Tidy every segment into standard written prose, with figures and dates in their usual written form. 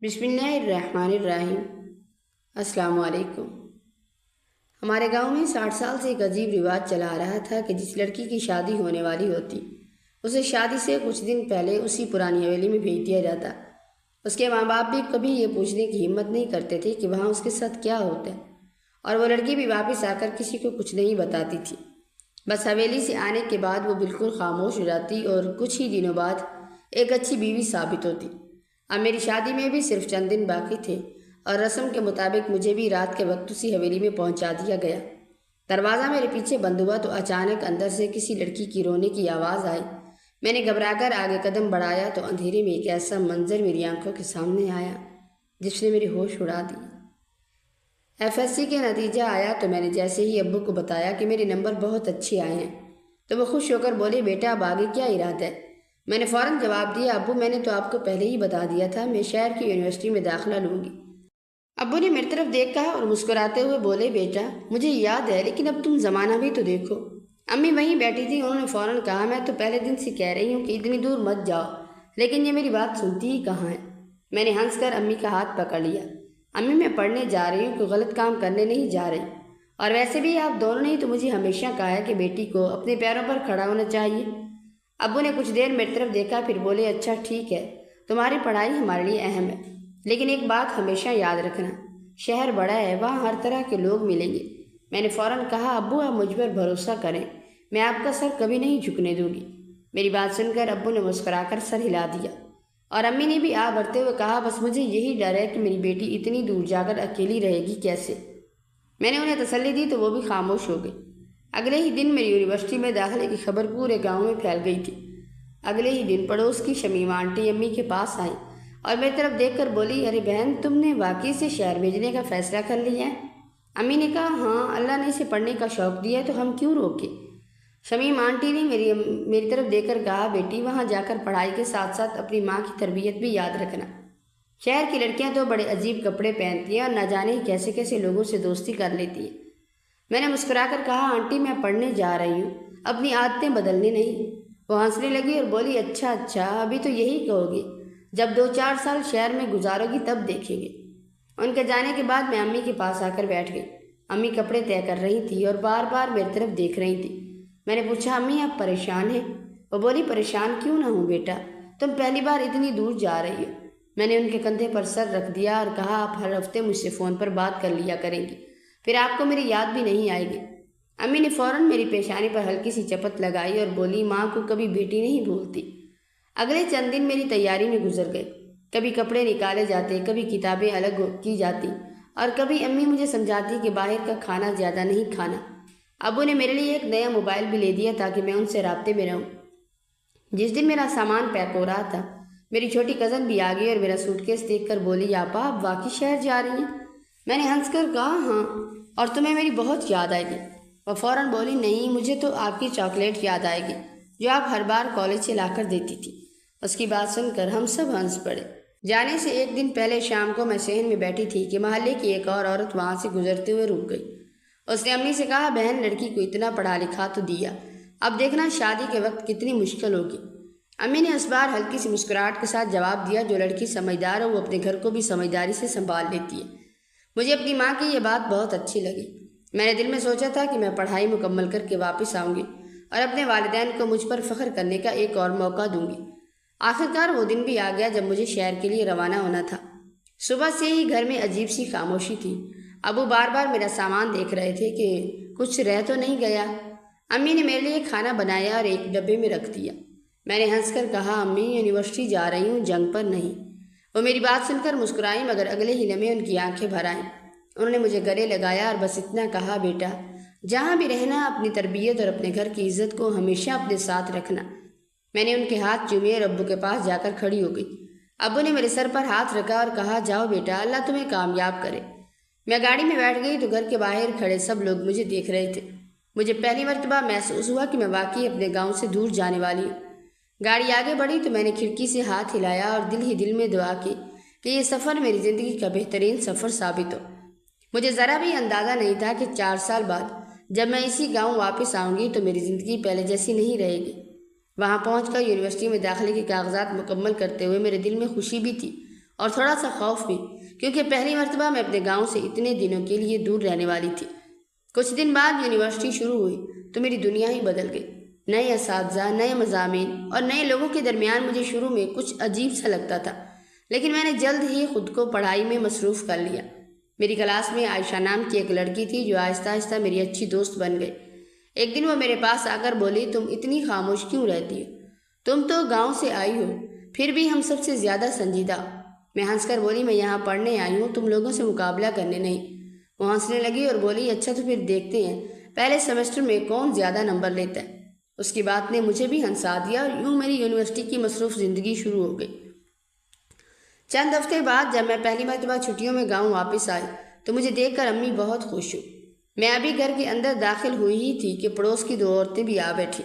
بسم اللہ الرحمن الرحیم۔ السلام علیکم۔ ہمارے گاؤں میں 60 سال سے ایک عجیب رواج چلا آ رہا تھا کہ جس لڑکی کی شادی ہونے والی ہوتی اسے شادی سے کچھ دن پہلے اسی پرانی حویلی میں بھیج دیا جاتا۔ اس کے ماں باپ بھی کبھی یہ پوچھنے کی ہمت نہیں کرتے تھے کہ وہاں اس کے ساتھ کیا ہوتا ہے، اور وہ لڑکی بھی واپس آ کر کسی کو کچھ نہیں بتاتی تھی۔ بس حویلی سے آنے کے بعد وہ بالکل خاموش ہو جاتی اور کچھ ہی دنوں بعد ایک اچھی بیوی ثابت ہوتی۔ اب میری شادی میں بھی صرف چند دن باقی تھے اور رسم کے مطابق مجھے بھی رات کے وقت اسی حویلی میں پہنچا دیا گیا۔ دروازہ میرے پیچھے بند ہوا تو اچانک اندر سے کسی لڑکی کی رونے کی آواز آئی۔ میں نے گھبرا کر آگے قدم بڑھایا تو اندھیرے میں ایک ایسا منظر میری آنکھوں کے سامنے آیا جس نے میری ہوش اڑا دی۔ FSC کے نتیجہ آیا تو میں نے جیسے ہی ابو کو بتایا کہ میرے نمبر بہت اچھے آئے ہیں تو وہ خوش ہو کر بولے، بیٹا اب آگے کیا ارادہ ہے؟ میں نے فوراً جواب دیا، ابو میں نے تو آپ کو پہلے ہی بتا دیا تھا میں شہر کی یونیورسٹی میں داخلہ لوں گی۔ ابو نے میری طرف دیکھ کہا اور مسکراتے ہوئے بولے، بیٹا مجھے یاد ہے لیکن اب تم زمانہ بھی تو دیکھو۔ امی وہیں بیٹھی تھی، انہوں نے فوراً کہا، میں تو پہلے دن سے کہہ رہی ہوں کہ اتنی دور مت جاؤ، لیکن یہ میری بات سنتی ہی کہاں ہے۔ میں نے ہنس کر امی کا ہاتھ پکڑ لیا۔ امی میں پڑھنے جا رہی ہوں، کوئی غلط کام کرنے نہیں جا رہی، اور ویسے بھی آپ دونوں نے تو مجھے ہمیشہ کہا ہے کہ بیٹی کو اپنے پیروں پر کھڑا ہونا چاہیے۔ ابو نے کچھ دیر میری طرف دیکھا پھر بولے، اچھا ٹھیک ہے، تمہاری پڑھائی ہمارے لیے اہم ہے، لیکن ایک بات ہمیشہ یاد رکھنا، شہر بڑا ہے، وہاں ہر طرح کے لوگ ملیں گے۔ میں نے فوراً کہا، ابو آپ مجھ پر بھروسہ کریں، میں آپ کا سر کبھی نہیں جھکنے دوں گی۔ میری بات سن کر ابو نے مسکرا کر سر ہلا دیا اور امی نے بھی بھرتے ہوئے کہا، بس مجھے یہی ڈر ہے کہ میری بیٹی اتنی دور جا کر اکیلی رہے گی کیسے۔ میں نے انہیں تسلی دی تو وہ بھی خاموش ہو گئی۔ اگلے ہی دن میری یونیورسٹی میں داخلے کی خبر پورے گاؤں میں پھیل گئی تھی۔ اگلے ہی دن پڑوس کی شمیمہ آنٹی امی کے پاس آئیں اور میری طرف دیکھ کر بولی، ارے بہن تم نے واقعی سے شہر بھیجنے کا فیصلہ کر لیا ہے؟ امی نے کہا، ہاں، اللہ نے اسے پڑھنے کا شوق دیا ہے تو ہم کیوں روکے۔ شمیمہ آنٹی نے میری طرف دیکھ کر کہا، بیٹی وہاں جا کر پڑھائی کے ساتھ ساتھ اپنی ماں کی تربیت بھی یاد رکھنا۔ شہر کی لڑکیاں تو بڑے عجیب کپڑے پہنتی ہیں اور نہ جانے کیسے کیسے لوگوں سے دوستی کر لیتی ہیں۔ میں نے مسکرا کر کہا، آنٹی میں پڑھنے جا رہی ہوں، اپنی عادتیں بدلنے نہیں۔ وہ ہنسنے لگی اور بولی، اچھا ابھی تو یہی کہو گی، جب 2-4 سال شہر میں گزارو گی تب دیکھیں گے۔ ان کے جانے کے بعد میں امی کے پاس آ کر بیٹھ گئی۔ امی کپڑے طے کر رہی تھی اور بار بار میری طرف دیکھ رہی تھی۔ میں نے پوچھا، امی آپ پریشان ہیں؟ وہ بولی، پریشان کیوں نہ ہوں بیٹا، تم پہلی بار اتنی دور جا رہی ہو۔ میں نے ان کے کندھے پر سر رکھ دیا اور کہا، آپ ہر ہفتے مجھ سے فون پر بات کر لیا کریں گی، پھر آپ کو میری یاد بھی نہیں آئے گی۔ امی نے فوراً میری پیشانی پر ہلکی سی چپت لگائی اور بولی، ماں کو کبھی بیٹی نہیں بھولتی۔ اگلے چند دن میری تیاری میں گزر گئے، کبھی کپڑے نکالے جاتے، کبھی کتابیں الگ کی جاتی، اور کبھی امی مجھے سمجھاتی کہ باہر کا کھانا زیادہ نہیں کھانا۔ ابو نے میرے لیے ایک نیا موبائل بھی لے دیا تاکہ میں ان سے رابطے میں رہوں۔ جس دن میرا سامان پیک ہو رہا تھا میری چھوٹی کزن بھی آ گئی اور میرا سوٹ کیس دیکھ کر بولی، آپا آپ واقعی شہر جا رہی ہیں؟ میں نے ہنس کر کہا، ہاں، اور تمہیں میری بہت یاد آئے گی۔ وہ فوراً بولی، نہیں، مجھے تو آپ کی چاکلیٹ یاد آئے گی جو آپ ہر بار کالج سے لا کر دیتی تھی۔ اس کی بات سن کر ہم سب ہنس پڑے۔ جانے سے ایک دن پہلے شام کو میں صحن میں بیٹھی تھی کہ محلے کی ایک اور عورت وہاں سے گزرتے ہوئے رک گئی۔ اس نے امی سے کہا، بہن لڑکی کو اتنا پڑھا لکھا تو دیا، اب دیکھنا شادی کے وقت کتنی مشکل ہوگی۔ امی نے اس بار ہلکی سی مسکراہٹ کے ساتھ جواب دیا، جو لڑکی سمجھدار ہو وہ اپنے گھر کو بھی سمجھداری سے سنبھال لیتی ہے۔ مجھے اپنی ماں کی یہ بات بہت اچھی لگی۔ میں نے دل میں سوچا تھا کہ میں پڑھائی مکمل کر کے واپس آؤں گی اور اپنے والدین کو مجھ پر فخر کرنے کا ایک اور موقع دوں گی۔ آخرکار وہ دن بھی آ گیا جب مجھے شہر کے لیے روانہ ہونا تھا۔ صبح سے ہی گھر میں عجیب سی خاموشی تھی۔ ابو بار بار میرا سامان دیکھ رہے تھے کہ کچھ رہ تو نہیں گیا۔ امی نے میرے لیے کھانا بنایا اور ایک ڈبے میں رکھ دیا۔ میں نے ہنس کر کہا، امی یونیورسٹی جا رہی ہوں، جنگ پر نہیں۔ وہ میری بات سن کر مسکرائیں مگر اگلے ہی لمحے ان کی آنکھیں بھر آئیں۔ انہوں نے مجھے گلے لگایا اور بس اتنا کہا، بیٹا جہاں بھی رہنا اپنی تربیت اور اپنے گھر کی عزت کو ہمیشہ اپنے ساتھ رکھنا۔ میں نے ان کے ہاتھ چومے اور ابو کے پاس جا کر کھڑی ہو گئی۔ ابو نے میرے سر پر ہاتھ رکھا اور کہا، جاؤ بیٹا، اللہ تمہیں کامیاب کرے۔ میں گاڑی میں بیٹھ گئی تو گھر کے باہر کھڑے سب لوگ مجھے دیکھ رہے تھے۔ مجھے پہلی مرتبہ محسوس ہوا کہ میں واقعی اپنے گاؤں سے دور جانے والی ہوں۔ گاڑی آگے بڑھی تو میں نے کھڑکی سے ہاتھ ہلایا اور دل ہی دل میں دعا کی کہ یہ سفر میری زندگی کا بہترین سفر ثابت ہو۔ مجھے ذرا بھی اندازہ نہیں تھا کہ 4 سال بعد جب میں اسی گاؤں واپس آؤں گی تو میری زندگی پہلے جیسی نہیں رہے گی۔ وہاں پہنچ کر یونیورسٹی میں داخلے کے کاغذات مکمل کرتے ہوئے میرے دل میں خوشی بھی تھی اور تھوڑا سا خوف بھی، کیونکہ پہلی مرتبہ میں اپنے گاؤں سے اتنے دنوں کے لیے دور رہنے والی تھی۔ کچھ دن بعد یونیورسٹی شروع ہوئی تو میری دنیا ہی بدل گئی۔ نئے اساتذہ، نئے مضامین اور نئے لوگوں کے درمیان مجھے شروع میں کچھ عجیب سا لگتا تھا، لیکن میں نے جلد ہی خود کو پڑھائی میں مصروف کر لیا۔ میری کلاس میں عائشہ نام کی ایک لڑکی تھی جو آہستہ آہستہ میری اچھی دوست بن گئی۔ ایک دن وہ میرے پاس آ کر بولی، تم اتنی خاموش کیوں رہتی ہو؟ تم تو گاؤں سے آئی ہو، پھر بھی ہم سب سے زیادہ سنجیدہ ہو۔ میں ہنس کر بولی، میں یہاں پڑھنے آئی ہوں، تم لوگوں سے مقابلہ کرنے نہیں۔ وہ ہنسنے لگی اور بولی، اچھا تو پھر دیکھتے ہیں پہلے سیمسٹر میں کون زیادہ نمبر لیتا ہے۔ اس کی بات نے مجھے بھی ہنسا دیا اور یوں میری یونیورسٹی کی مصروف زندگی شروع ہو گئی۔ چند ہفتے بعد جب میں پہلی مرتبہ چھٹیوں میں گاؤں واپس آئی تو مجھے دیکھ کر امی بہت خوش ہوئی۔ میں ابھی گھر کے اندر داخل ہوئی ہی تھی کہ پڑوس کی 2 عورتیں بھی آ بیٹھی۔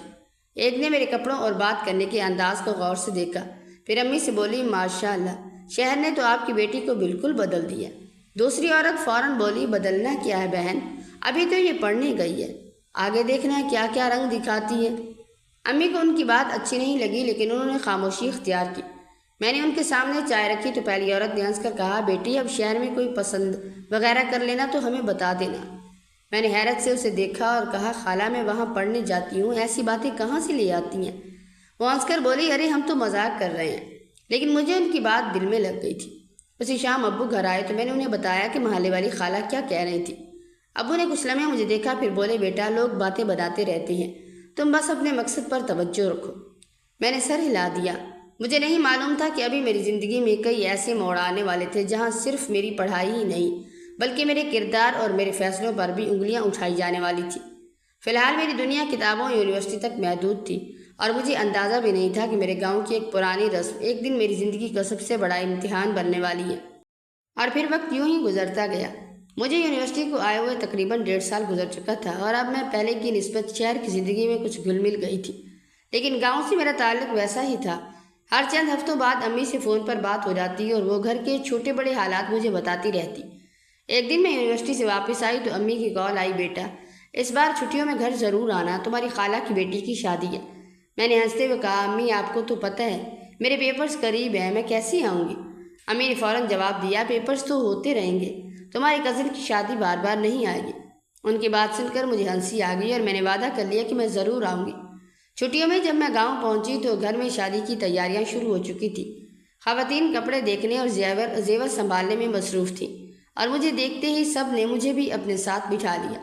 ایک نے میرے کپڑوں اور بات کرنے کے انداز کو غور سے دیکھا، پھر امی سے بولی، ماشاء اللہ، شہر نے تو آپ کی بیٹی کو بالکل بدل دیا۔ دوسری عورت فوراً بولی، بدلنا کیا ہے بہن، ابھی تو یہ پڑھنے گئی ہے، آگے دیکھنا ہے کیا کیا رنگ دکھاتی ہے۔ امی کو ان کی بات اچھی نہیں لگی، لیکن انہوں نے خاموشی اختیار کی۔ میں نے ان کے سامنے چائے رکھی تو پہلی عورت نے ہنس کر کہا، بیٹی اب شہر میں کوئی پسند وغیرہ کر لینا تو ہمیں بتا دینا۔ میں نے حیرت سے اسے دیکھا اور کہا، خالہ میں وہاں پڑھنے جاتی ہوں، ایسی باتیں کہاں سے لے آتی ہیں؟ وہ ہنس کر بولی، ارے ہم تو مذاق کر رہے ہیں، لیکن مجھے ان کی بات دل میں لگ گئی تھی۔ اسی شام ابو گھر آئے تو میں نے انہیں بتایا کہ محلے والی خالہ کیا کہہ رہی تھی۔ ابو نے کچھ لمحے مجھے دیکھا، پھر بولے، بیٹا لوگ باتیں بناتے رہتے ہیں، تم بس اپنے مقصد پر توجہ رکھو۔ میں نے سر ہلا دیا۔ مجھے نہیں معلوم تھا کہ ابھی میری زندگی میں کئی ایسے موڑ آنے والے تھے جہاں صرف میری پڑھائی ہی نہیں بلکہ میرے کردار اور میرے فیصلوں پر بھی انگلیاں اٹھائی جانے والی تھی۔ فی الحال میری دنیا کتابوں یونیورسٹی تک محدود تھی اور مجھے اندازہ بھی نہیں تھا کہ میرے گاؤں کی ایک پرانی رسم ایک دن میری زندگی کا سب سے بڑا امتحان بننے والی ہے۔ اور پھر وقت یوں ہی گزرتا گیا۔ مجھے یونیورسٹی کو آئے ہوئے تقریباً 1.5 سال گزر چکا تھا اور اب میں پہلے کی نسبت شہر کی زندگی میں کچھ گھل مل گئی تھی، لیکن گاؤں سے میرا تعلق ویسا ہی تھا۔ ہر چند ہفتوں بعد امی سے فون پر بات ہو جاتی اور وہ گھر کے چھوٹے بڑے حالات مجھے بتاتی رہتی۔ ایک دن میں یونیورسٹی سے واپس آئی تو امی کی کال آئی، بیٹا اس بار چھٹیوں میں گھر ضرور آنا، تمہاری خالہ کی بیٹی کی شادی ہے۔ میں نے ہنستے ہوئے کہا، امی آپ کو تو پتہ ہے میرے پیپرز قریب ہیں، میں کیسی آؤں گی؟ امی نے فوراً جواب دیا، پیپرز تو ہوتے رہیں گے، تمہاری کزن کی شادی بار بار نہیں آئے گی۔ ان کی بات سن کر مجھے ہنسی آ گئی اور میں نے وعدہ کر لیا کہ میں ضرور آؤں گی۔ چھٹیوں میں جب میں گاؤں پہنچی تو گھر میں شادی کی تیاریاں شروع ہو چکی تھی۔ خواتین کپڑے دیکھنے اور زیور سنبھالنے میں مصروف تھیں اور مجھے دیکھتے ہی سب نے مجھے بھی اپنے ساتھ بٹھا لیا۔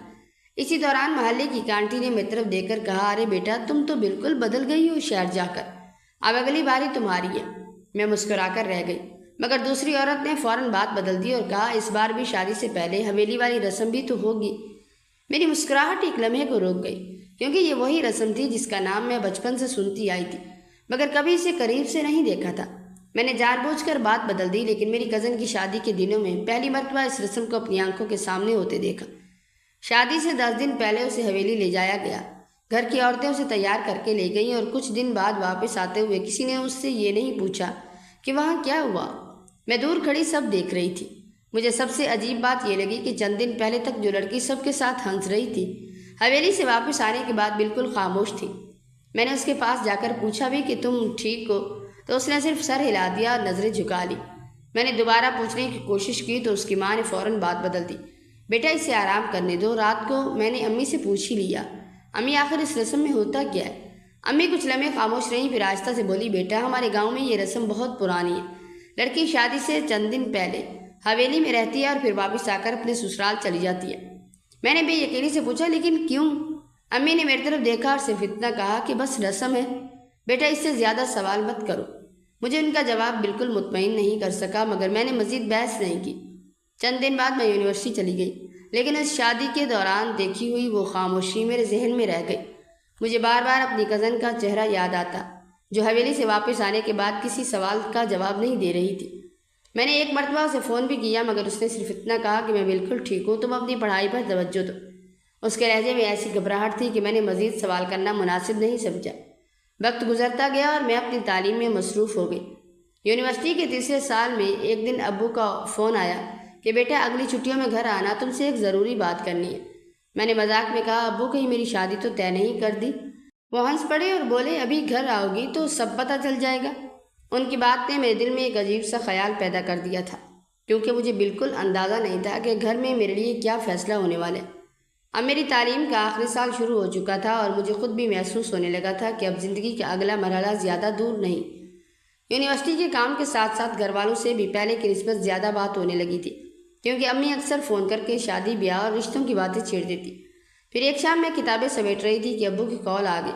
اسی دوران محلے کی کانٹی نے میری طرف دیکھ کر کہا، ارے بیٹا تم تو بالکل بدل گئی ہو شہر جا کر، اب اگلی باری تمہاری ہے۔ میں مسکرا کر رہ گئی، مگر دوسری عورت نے فوراً بات بدل دی اور کہا، اس بار بھی شادی سے پہلے حویلی والی رسم بھی تو ہوگی۔ میری مسکراہٹ ایک لمحے کو روک گئی، کیونکہ یہ وہی رسم تھی جس کا نام میں بچپن سے سنتی آئی تھی، مگر کبھی اسے قریب سے نہیں دیکھا تھا۔ میں نے جان بوجھ کر بات بدل دی، لیکن میری کزن کی شادی کے دنوں میں پہلی مرتبہ اس رسم کو اپنی آنکھوں کے سامنے ہوتے دیکھا۔ شادی سے 10 دن پہلے اسے حویلی لے جایا گیا۔ گھر کی عورتیں اسے تیار کر کے لے گئیں اور کچھ دن بعد واپس آتے ہوئے کسی نے اس سے یہ نہیں پوچھا کہ وہاں کیا ہوا۔ میں دور کھڑی سب دیکھ رہی تھی۔ مجھے سب سے عجیب بات یہ لگی کہ چند دن پہلے تک جو لڑکی سب کے ساتھ ہنس رہی تھی، حویلی سے واپس آنے کے بعد بالکل خاموش تھی۔ میں نے اس کے پاس جا کر پوچھا بھی کہ تم ٹھیک ہو، تو اس نے صرف سر ہلا دیا اور نظریں جھکا لی۔ میں نے دوبارہ پوچھنے کی کوشش کی تو اس کی ماں نے فوراً بات بدل دی، بیٹا اسے آرام کرنے دو، رات کو میں نے امی سے پوچھ ہی لیا۔ امی آخر اس رسم میں ہوتا کیا ہے؟ امی کچھ لمحے خاموش رہیں، پھر آہستہ سے بولی، بیٹا ہمارے گاؤں میں یہ رسم بہت پرانی ہے۔ لڑکی شادی سے چند دن پہلے حویلی میں رہتی ہے اور پھر واپس آ کر اپنے سسرال چلی جاتی ہے۔ میں نے بے یقینی سے پوچھا، لیکن کیوں؟ امی نے میری طرف دیکھا اور صرف اتنا کہا کہ بس رسم ہے بیٹا، اس سے زیادہ سوال مت کرو۔ مجھے ان کا جواب بالکل مطمئن نہیں کر سکا، مگر میں نے مزید بحث نہیں کی۔ چند دن بعد میں یونیورسٹی چلی گئی، لیکن اس شادی کے دوران دیکھی ہوئی وہ خاموشی میرے ذہن میں رہ گئی۔ مجھے بار بار اپنی کزن کا چہرہ یاد آتا، جو حویلی سے واپس آنے کے بعد کسی سوال کا جواب نہیں دے رہی تھی۔ میں نے ایک مرتبہ اسے فون بھی کیا، مگر اس نے صرف اتنا کہا کہ میں بالکل ٹھیک ہوں، تم اپنی پڑھائی پر توجہ دو۔ اس کے لہجے میں ایسی گھبراہٹ تھی کہ میں نے مزید سوال کرنا مناسب نہیں سمجھا۔ وقت گزرتا گیا اور میں اپنی تعلیم میں مصروف ہو گئی۔ یونیورسٹی کے 3 سال میں ایک دن ابو کا فون آیا کہ بیٹا اگلی چھٹیوں میں گھر آنا، تم سے ایک ضروری بات کرنی ہے۔ میں نے مذاق میں کہا، ابو کہیں میری شادی تو طے نہیں کر دی؟ وہ ہنس پڑے اور بولے، ابھی گھر آؤ گی تو سب پتہ چل جائے گا۔ ان کی بات نے میرے دل میں ایک عجیب سا خیال پیدا کر دیا تھا، کیونکہ مجھے بالکل اندازہ نہیں تھا کہ گھر میں میرے لیے کیا فیصلہ ہونے والا ہے۔ اب میری تعلیم کا آخری سال شروع ہو چکا تھا اور مجھے خود بھی محسوس ہونے لگا تھا کہ اب زندگی کا اگلا مرحلہ زیادہ دور نہیں۔ یونیورسٹی کے کام کے ساتھ ساتھ گھر والوں سے بھی پہلے کی نسبت زیادہ بات ہونے لگی تھی، کیونکہ امی اکثر فون کر کے شادی بیاہ اور رشتوں کی باتیں چھیڑ دیتی۔ پھر ایک شام میں کتابیں سمیٹ رہی تھی کہ ابو کی کال آ گئی۔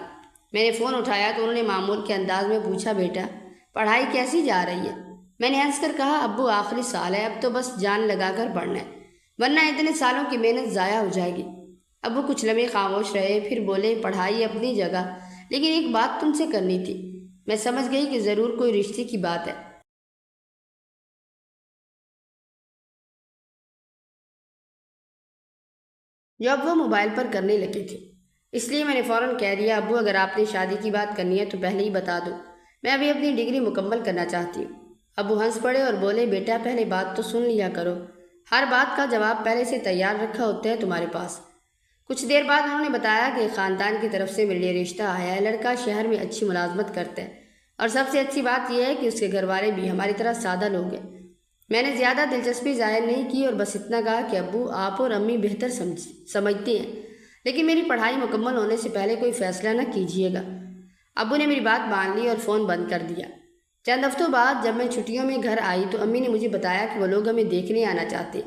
میں نے فون اٹھایا تو انہوں نے معمول کے انداز میں پوچھا، بیٹا پڑھائی کیسی جا رہی ہے؟ میں نے ہنس کر کہا، ابو آخری سال ہے، اب تو بس جان لگا کر پڑھنا ہے، ورنہ اتنے سالوں کی محنت ضائع ہو جائے گی۔ ابو کچھ لمحے خاموش رہے، پھر بولے، پڑھائی اپنی جگہ، لیکن ایک بات تم سے کرنی تھی۔ میں سمجھ گئی کہ ضرور کوئی رشتے کی بات ہے۔ جو اب وہ موبائل پر کرنے لگے تھے، اس لیے میں نے فوراً کہہ دیا، ابو اگر آپ نے شادی کی بات کرنی ہے تو پہلے ہی بتا دو، میں ابھی اپنی ڈگری مکمل کرنا چاہتی ہوں۔ ابو ہنس پڑے اور بولے، بیٹا پہلے بات تو سن لیا کرو، ہر بات کا جواب پہلے سے تیار رکھا ہوتا ہے تمہارے پاس۔ کچھ دیر بعد انہوں نے بتایا کہ خاندان کی طرف سے میرے لیے رشتہ آیا ہے، لڑکا شہر میں اچھی ملازمت کرتا ہے، اور سب سے اچھی بات یہ ہے کہ اس کے گھر والے بھی ہماری طرح سادہ لوگ ہیں۔ میں نے زیادہ دلچسپی ظاہر نہیں کی اور بس اتنا کہا کہ ابو آپ اور امی بہتر سمجھتے ہیں، لیکن میری پڑھائی مکمل ہونے سے پہلے کوئی فیصلہ نہ کیجیے گا۔ ابو نے میری بات مان لی اور فون بند کر دیا۔ چند ہفتوں بعد جب میں چھٹیوں میں گھر آئی تو امی نے مجھے بتایا کہ وہ لوگ ہمیں دیکھنے آنا چاہتے۔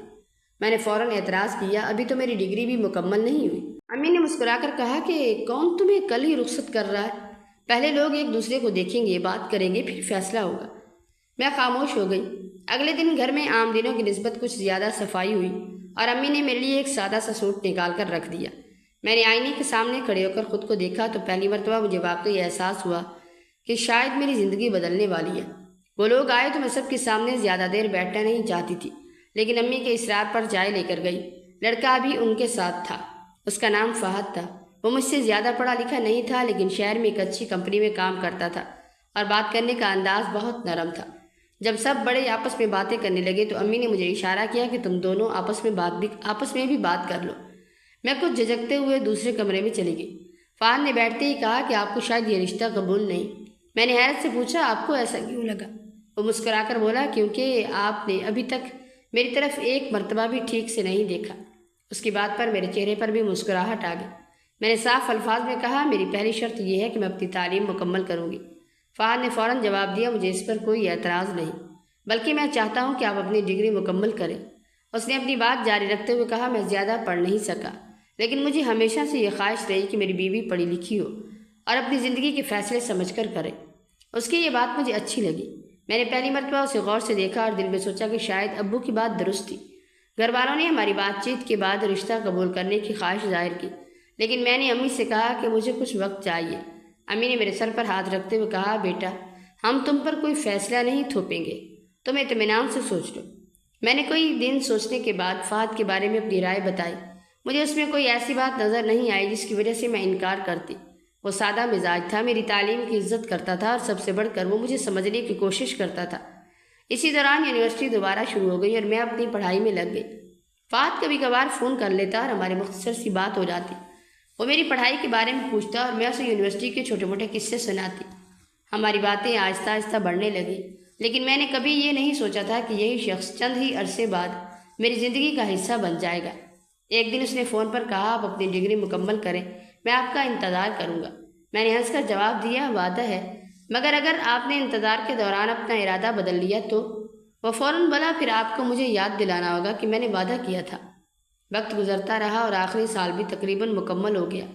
میں نے فوراً اعتراض کیا، ابھی تو میری ڈگری بھی مکمل نہیں ہوئی۔ امی نے مسکرا کر کہا کہ کون تمہیں کل ہی رخصت کر رہا ہے، پہلے لوگ ایک دوسرے کو دیکھیں گے، بات کریں گے، پھر فیصلہ ہوگا۔ میں خاموش ہو گئی۔ اگلے دن گھر میں عام دنوں کی نسبت کچھ زیادہ صفائی ہوئی اور امی نے میرے لیے ایک سادہ سا سوٹ نکال کر رکھ دیا۔ میں نے آئینے کے سامنے کھڑے ہو کر خود کو دیکھا تو پہلی مرتبہ مجھے واقعی احساس ہوا کہ شاید میری زندگی بدلنے والی ہے۔ وہ لوگ آئے تو میں سب کے سامنے زیادہ دیر بیٹھنا نہیں چاہتی تھی، لیکن امی کے اصرار پر چائے لے کر گئی۔ لڑکا بھی ان کے ساتھ تھا، اس کا نام فہد تھا۔ وہ مجھ سے زیادہ پڑھا لکھا نہیں تھا، لیکن شہر میں ایک اچھی کمپنی میں کام کرتا تھا اور بات کرنے کا انداز بہت نرم تھا۔ جب سب بڑے آپس میں باتیں کرنے لگے تو امی نے مجھے اشارہ کیا کہ تم دونوں آپس میں بھی بات کر لو۔ میں کچھ جھجکتے ہوئے دوسرے کمرے میں چلی گئی۔ فہد نے بیٹھتے ہی کہا کہ آپ کو شاید یہ رشتہ قبول نہیں۔ میں نے حیرت سے پوچھا، آپ کو ایسا کیوں لگا؟ وہ مسکرا کر بولا، کیونکہ آپ نے ابھی تک میری طرف ایک مرتبہ بھی ٹھیک سے نہیں دیکھا۔ اس کی بات پر میرے چہرے پر بھی مسکراہٹ آ گئی۔ میں نے صاف الفاظ میں کہا، میری پہلی شرط یہ ہے کہ میں اپنی تعلیم مکمل کروں گی۔ فہد نے فوراً جواب دیا، مجھے اس پر کوئی اعتراض نہیں، بلکہ میں چاہتا ہوں کہ آپ اپنی ڈگری مکمل کریں۔ اس نے اپنی بات جاری رکھتے ہوئے کہا، میں زیادہ پڑھ نہیں سکا، لیکن مجھے ہمیشہ سے یہ خواہش رہی کہ میری بیوی پڑھی لکھی ہو اور اپنی زندگی کے فیصلے سمجھ کر کرے۔ اس کی یہ بات مجھے اچھی لگی۔ میں نے پہلی مرتبہ اسے غور سے دیکھا اور دل میں سوچا کہ شاید ابو کی بات درست تھی۔ گھر والوں نے ہماری بات چیت کے بعد رشتہ قبول کرنے کی خواہش ظاہر کی، لیکن میں نے امی سے کہا کہ مجھے کچھ وقت چاہیے۔ امی نے میرے سر پر ہاتھ رکھتے ہوئے کہا، بیٹا ہم تم پر کوئی فیصلہ نہیں تھوپیں گے، تم اطمینان سے سوچ لو۔ میں نے کوئی دن سوچنے کے بعد فہد کے بارے میں اپنی رائے بتائی۔ مجھے اس میں کوئی ایسی بات نظر نہیں آئی جس کی وجہ سے میں انکار کرتی۔ وہ سادہ مزاج تھا، میری تعلیم کی عزت کرتا تھا اور سب سے بڑھ کر وہ مجھے سمجھنے کی کوشش کرتا تھا۔ اسی دوران یونیورسٹی دوبارہ شروع ہو گئی اور میں اپنی پڑھائی میں لگ گئی۔ فہد کبھی کبھار فون کر لیتا اور ہماری مختصر سی بات ہو جاتی۔ وہ میری پڑھائی کے بارے میں پوچھتا اور میں اسے یونیورسٹی کے چھوٹے موٹے قصے سناتی۔ ہماری باتیں آہستہ آہستہ بڑھنے لگی، لیکن میں نے کبھی یہ نہیں سوچا تھا کہ یہی شخص چند ہی عرصے بعد میری زندگی کا حصہ بن جائے گا۔ ایک دن اس نے فون پر کہا، آپ اپنی ڈگری مکمل کریں، میں آپ کا انتظار کروں گا۔ میں نے ہنس کر جواب دیا، وعدہ ہے، مگر اگر آپ نے انتظار کے دوران اپنا ارادہ بدل لیا تو؟ وہ فوراً بولا، پھر آپ کو مجھے یاد دلانا ہوگا کہ میں نے وعدہ کیا تھا۔ وقت گزرتا رہا اور آخری سال بھی تقریباً مکمل ہو گیا۔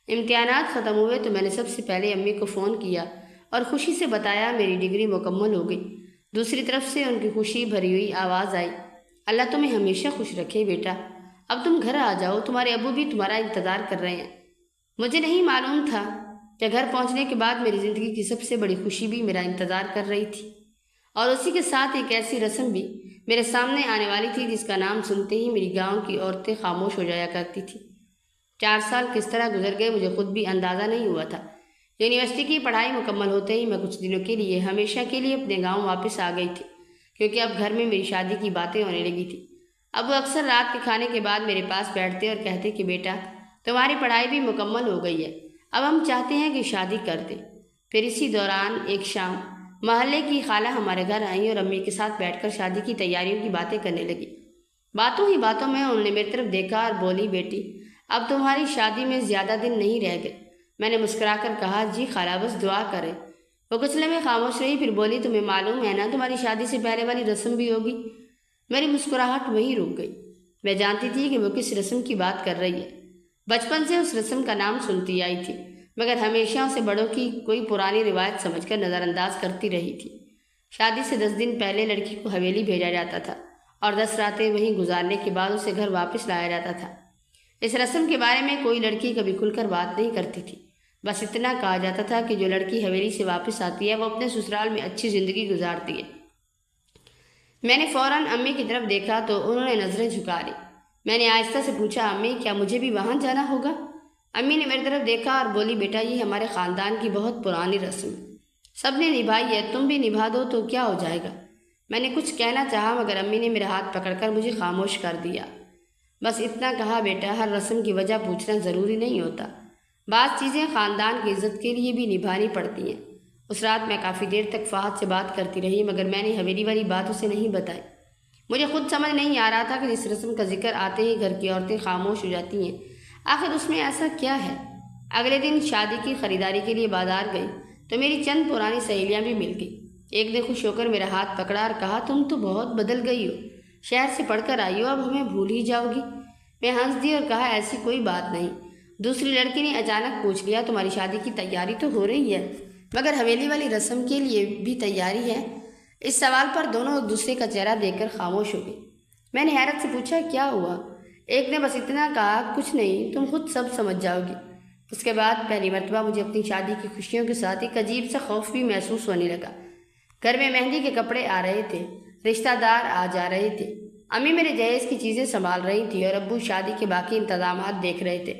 امتحانات ختم ہوئے تو میں نے سب سے پہلے امی کو فون کیا اور خوشی سے بتایا میری ڈگری مکمل ہو گئی۔ دوسری طرف سے ان کی خوشی بھری ہوئی آواز آئی، اللہ تمہیں ہمیشہ خوش رکھے بیٹا، اب تم گھر آ جاؤ، تمہارے ابو بھی تمہارا انتظار کر رہے ہیں۔ مجھے نہیں معلوم تھا کہ گھر پہنچنے کے بعد میری زندگی کی سب سے بڑی خوشی بھی میرا انتظار کر رہی تھی، اور اسی کے ساتھ ایک ایسی رسم بھی میرے سامنے آنے والی تھی جس کا نام سنتے ہی میری گاؤں کی عورتیں خاموش ہو جایا کرتی تھی۔ 4 سال کس طرح گزر گئے مجھے خود بھی اندازہ نہیں ہوا تھا۔ یونیورسٹی کی پڑھائی مکمل ہوتے ہی میں کچھ دنوں کے لیے ہمیشہ کے لیے اپنے گاؤں واپس آ گئی تھی، کیونکہ اب گھر میں میری شادی کی باتیں ہونے لگی تھی۔ اب وہ اکثر رات کے کھانے کے بعد میرے پاس بیٹھتے اور کہتے کہ بیٹا تمہاری پڑھائی بھی مکمل ہو گئی ہے، اب ہم چاہتے ہیں کہ شادی کر دیں۔ پھر اسی دوران ایک شام محلے کی خالہ ہمارے گھر آئیں اور امی کے ساتھ بیٹھ کر شادی کی تیاریوں کی باتیں کرنے لگی۔ باتوں ہی باتوں میں انہوں نے میری طرف دیکھا اور بولی، بیٹی اب تمہاری شادی میں زیادہ دن نہیں رہ گئے۔ میں نے مسکرا کر کہا، جی خالہ بس دعا کرے۔ وہ کچھ لمحے خاموش رہی، پھر بولی، تمہیں معلوم ہے نا تمہاری شادی سے پہلے والی رسم بھی ہوگی؟ میری مسکراہٹ وہیں رک گئی۔ میں جانتی تھی کہ وہ کس رسم کی بات کر رہی ہے۔ بچپن سے اس رسم کا نام سنتی آئی تھی، مگر ہمیشہ اسے بڑوں کی کوئی پرانی روایت سمجھ کر نظر انداز کرتی رہی تھی۔ شادی سے 10 دن پہلے لڑکی کو حویلی بھیجا جاتا تھا اور 10 راتیں وہیں گزارنے کے بعد اسے گھر واپس لایا جاتا تھا۔ اس رسم کے بارے میں کوئی لڑکی کبھی کھل کر بات نہیں کرتی تھی، بس اتنا کہا جاتا تھا کہ جو لڑکی حویلی سے واپس آتی ہے وہ اپنے سسرال میں اچھی زندگی گزارتی ہے۔ میں نے فوراً امی کی طرف دیکھا تو انہوں نے نظریں جھکا لی۔ میں نے آہستہ سے پوچھا، امی کیا مجھے بھی وہاں جانا ہوگا؟ امی نے میری طرف دیکھا اور بولی، بیٹا یہ ہمارے خاندان کی بہت پرانی رسم ہے، سب نے نبھائی ہے، تم بھی نبھا دو تو کیا ہو جائے گا۔ میں نے کچھ کہنا چاہا مگر امی نے میرا ہاتھ پکڑ کر مجھے خاموش کر دیا۔ بس اتنا کہا، بیٹا ہر رسم کی وجہ پوچھنا ضروری نہیں ہوتا، بعض چیزیں خاندان کی عزت کے لیے بھی نبھانی پڑتی ہیں۔ اس رات میں کافی دیر تک فہد سے بات کرتی رہی مگر میں نے حویلی والی بات اسے نہیں بتائی۔ مجھے خود سمجھ نہیں آ رہا تھا کہ اس رسم کا ذکر آتے ہی گھر کی عورتیں خاموش ہو جاتی ہیں، آخر اس میں ایسا کیا ہے؟ اگلے دن شادی کی خریداری کے لیے بازار گئی تو میری چند پرانی سہیلیاں بھی مل گئی۔ ایک نے خوش ہو کر میرا ہاتھ پکڑا اور کہا، تم تو بہت بدل گئی ہو، شہر سے پڑھ کر آئی ہو، اب ہمیں بھول ہی جاؤ گی۔ میں ہنس دی اور کہا، ایسی کوئی بات نہیں۔ دوسری لڑکی نے اچانک پوچھ لیا، تمہاری شادی کی تیاری تو ہو رہی ہے مگر حویلی والی رسم کے لیے بھی تیاری ہے؟ اس سوال پر دونوں ایک دوسرے کا چہرہ دیکھ کر خاموش ہو گئی۔ میں نے حیرت سے پوچھا، کیا ہوا؟ ایک نے بس اتنا کہا، کچھ نہیں، تم خود سب سمجھ جاؤ گی۔ اس کے بعد پہلی مرتبہ مجھے اپنی شادی کی خوشیوں کے ساتھ ایک عجیب سا خوف بھی محسوس ہونے لگا۔ گھر میں مہندی کے کپڑے آ رہے تھے، رشتہ دار آ جا رہے تھے، امی میرے جہیز کی چیزیں سنبھال رہی تھی اور ابو شادی کے باقی انتظامات دیکھ رہے تھے۔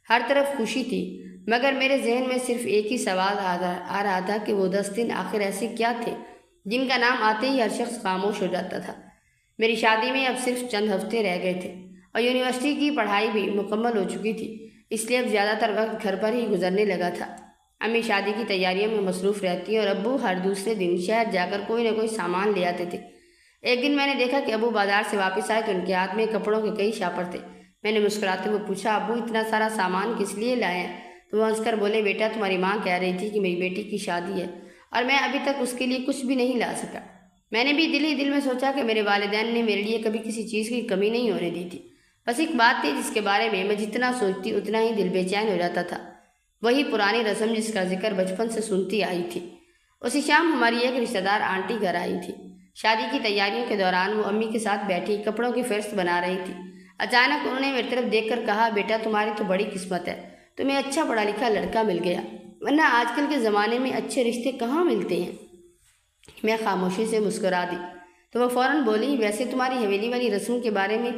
ہر طرف خوشی تھی مگر میرے ذہن میں صرف ایک ہی سوال آ رہا تھا کہ وہ 10 دن آخر ایسے کیا تھے جن کا نام آتے ہی ہر شخص خاموش ہو جاتا تھا۔ میری شادی میں اب صرف چند ہفتے رہ گئے تھے اور یونیورسٹی کی پڑھائی بھی مکمل ہو چکی تھی، اس لیے اب زیادہ تر وقت گھر پر ہی گزرنے لگا تھا۔ امی شادی کی تیاریوں میں مصروف رہتی اور ابو ہر دوسرے دن شہر جا کر کوئی نہ کوئی سامان لے آتے تھے۔ ایک دن میں نے دیکھا کہ ابو بازار سے واپس آئے تو ان کے ہاتھ میں کپڑوں کے کئی شاپر تھے۔ میں نے مسکراتے ہوئے پوچھا، ابو اتنا سارا سامان کس لیے لائے ہیں؟ تو وہ ہنس کر بولے، بیٹا تمہاری ماں کہہ رہی تھی کہ میری بیٹی کی شادی ہے اور میں ابھی تک اس کے لیے کچھ بھی نہیں لا سکا۔ میں نے بھی دل ہی دل میں سوچا کہ میرے والدین نے میرے لیے کبھی کسی چیز کی کمی نہیں ہونے دی تھی، بس ایک بات تھی جس کے بارے میں جتنا سوچتی اتنا ہی دل بے چین ہو جاتا تھا، وہی پرانی رسم جس کا ذکر بچپن سے سنتی آئی تھی۔ اسی شام ہماری ایک رشتہ دار آنٹی گھر آئی تھی۔ شادی کی تیاریوں کے دوران وہ امی کے ساتھ بیٹھی کپڑوں کی فہرست بنا رہی تھی۔ اچانک انہوں نے میری طرف دیکھ کر کہا، بیٹا تمہاری تو بڑی قسمت ہے، تمہیں اچھا پڑھا لکھا لڑکا مل گیا، ورنہ آج کل کے زمانے میں اچھے رشتے کہاں ملتے ہیں۔ میں خاموشی سے مسکرا دی تو وہ فوراً بولی، ویسے تمہاری حویلی والی رسم کے بارے میں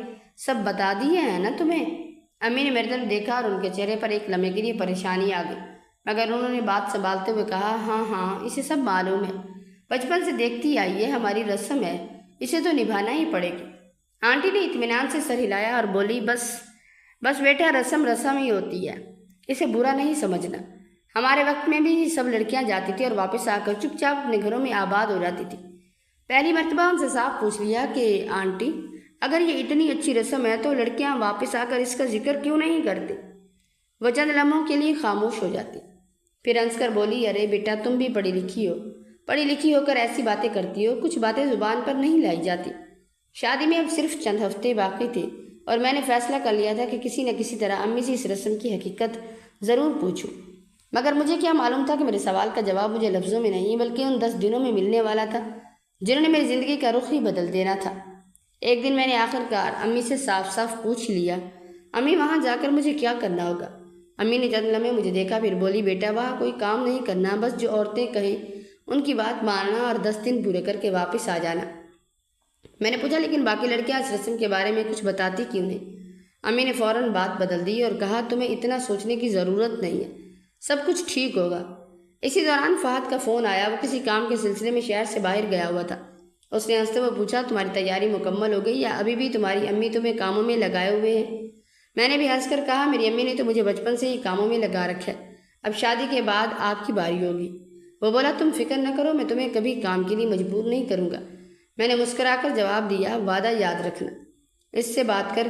سب بتا دیے ہیں نا تمہیں؟ امی نے میری طرف دیکھا اور ان کے چہرے پر ایک لمحے کے لیے پریشانی آ گئی مگر انہوں نے بات سنبھالتے ہوئے کہا، ہاں اسے سب معلوم ہے، بچپن سے دیکھتی آئی ہے، ہماری رسم ہے، اسے تو نبھانا ہی پڑے گی۔ آنٹی نے اطمینان سے سر ہلایا اور بولی، بس بیٹا رسم ہی ہوتی ہے، اسے برا نہیں سمجھنا، ہمارے وقت میں بھی سب لڑکیاں جاتی تھی اور واپس آ کر چپ چاپ اپنے گھروں میں آباد ہو جاتی تھی۔ پہلی مرتبہ ان سے صاف پوچھ لیا کہ آنٹی اگر یہ اتنی اچھی رسم ہے تو لڑکیاں واپس آ کر اس کا ذکر کیوں نہیں کرتی؟ وہ چند لمحوں کے لیے خاموش ہو جاتی، پھر ہنس کر بولی، ارے بیٹا تم بھی پڑھی لکھی ہو کر ایسی باتیں کرتی ہو، کچھ باتیں زبان پر نہیں لائی جاتی۔ شادی میں اب صرف چند ہفتے باقی تھے اور میں نے فیصلہ کر لیا تھا کہ کسی نہ کسی طرح امی سے اس رسم کی حقیقت ضرور پوچھوں، مگر مجھے کیا معلوم تھا کہ میرے سوال کا جواب مجھے لفظوں میں نہیں بلکہ ان 10 دنوں میں ملنے والا تھا جنہوں نے میری زندگی کا رخ ہی بدل دینا تھا۔ ایک دن میں نے آخر کار امی سے صاف پوچھ لیا، امی وہاں جا کر مجھے کیا کرنا ہوگا؟ امی نے چند لمحے مجھے دیکھا پھر بولی، بیٹا وہاں کوئی کام نہیں کرنا، بس جو عورتیں کہیں ان کی بات ماننا اور 10 دن پورے کر کے واپس آ جانا۔ میں نے پوچھا، لیکن باقی لڑکیاں اس رسم کے بارے میں کچھ بتاتی کیوں نہیں؟ امی نے فوراً بات بدل دی اور کہا، تمہیں اتنا سوچنے کی ضرورت نہیں ہے، سب کچھ ٹھیک ہوگا۔ اسی دوران فہد کا فون آیا، وہ کسی کام کے سلسلے میں شہر سے باہر گیا ہوا تھا۔ اس نے ہنستے ہوئے پوچھا، تمہاری تیاری مکمل ہو گئی یا ابھی بھی تمہاری امی تمہیں کاموں میں لگائے ہوئے ہیں؟ میں نے بھی ہنس کر کہا، میری امی نے تو مجھے بچپن سے ہی کاموں میں لگا رکھا ہے، اب شادی کے بعد آپ کی باری ہوگی۔ وہ بولا تم فکر نہ کرو، میں تمہیں کبھی کام کے لیے مجبور نہیں کروں گا۔ میں نے مسکرا کر جواب دیا، وعدہ یاد رکھنا۔ اس سے بات کر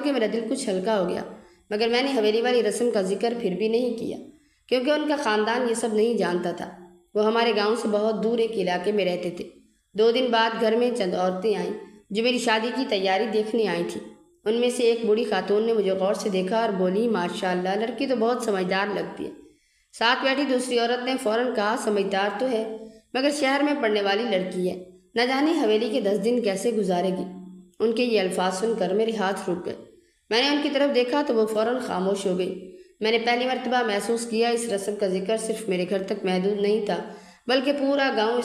کے میرا دل کچھ ہلکا ہو گیا، مگر میں نے حویلی والی رسم کا ذکر پھر بھی نہیں کیا، کیونکہ ان کا خاندان یہ سب نہیں جانتا تھا۔ وہ ہمارے گاؤں سے بہت دور ایک علاقے میں رہتے تھے۔ 2 دن بعد گھر میں چند عورتیں آئیں جو میری شادی کی تیاری دیکھنے آئی تھیں۔ ان میں سے ایک بوڑھی خاتون نے مجھے غور سے دیکھا اور بولی، ماشاءاللہ، لڑکی تو بہت سمجھدار لگتی ہے۔ ساتھ بیٹھی دوسری عورت نے فوراً کہا، سمجھدار تو ہے، مگر شہر میں پڑھنے والی لڑکی ہے، نہ جانے حویلی کے 10 دن کیسے گزارے گی۔ ان کے یہ الفاظ سن کر میرے ہاتھ رک گئے۔ میں نے ان کی طرف دیکھا تو وہ فوراً خاموش ہو گئی۔ میں نے پہلی مرتبہ محسوس کیا اس رسم کا ذکر صرف میرے گھر تک محدود نہیں تھا، بلکہ پورا گاؤں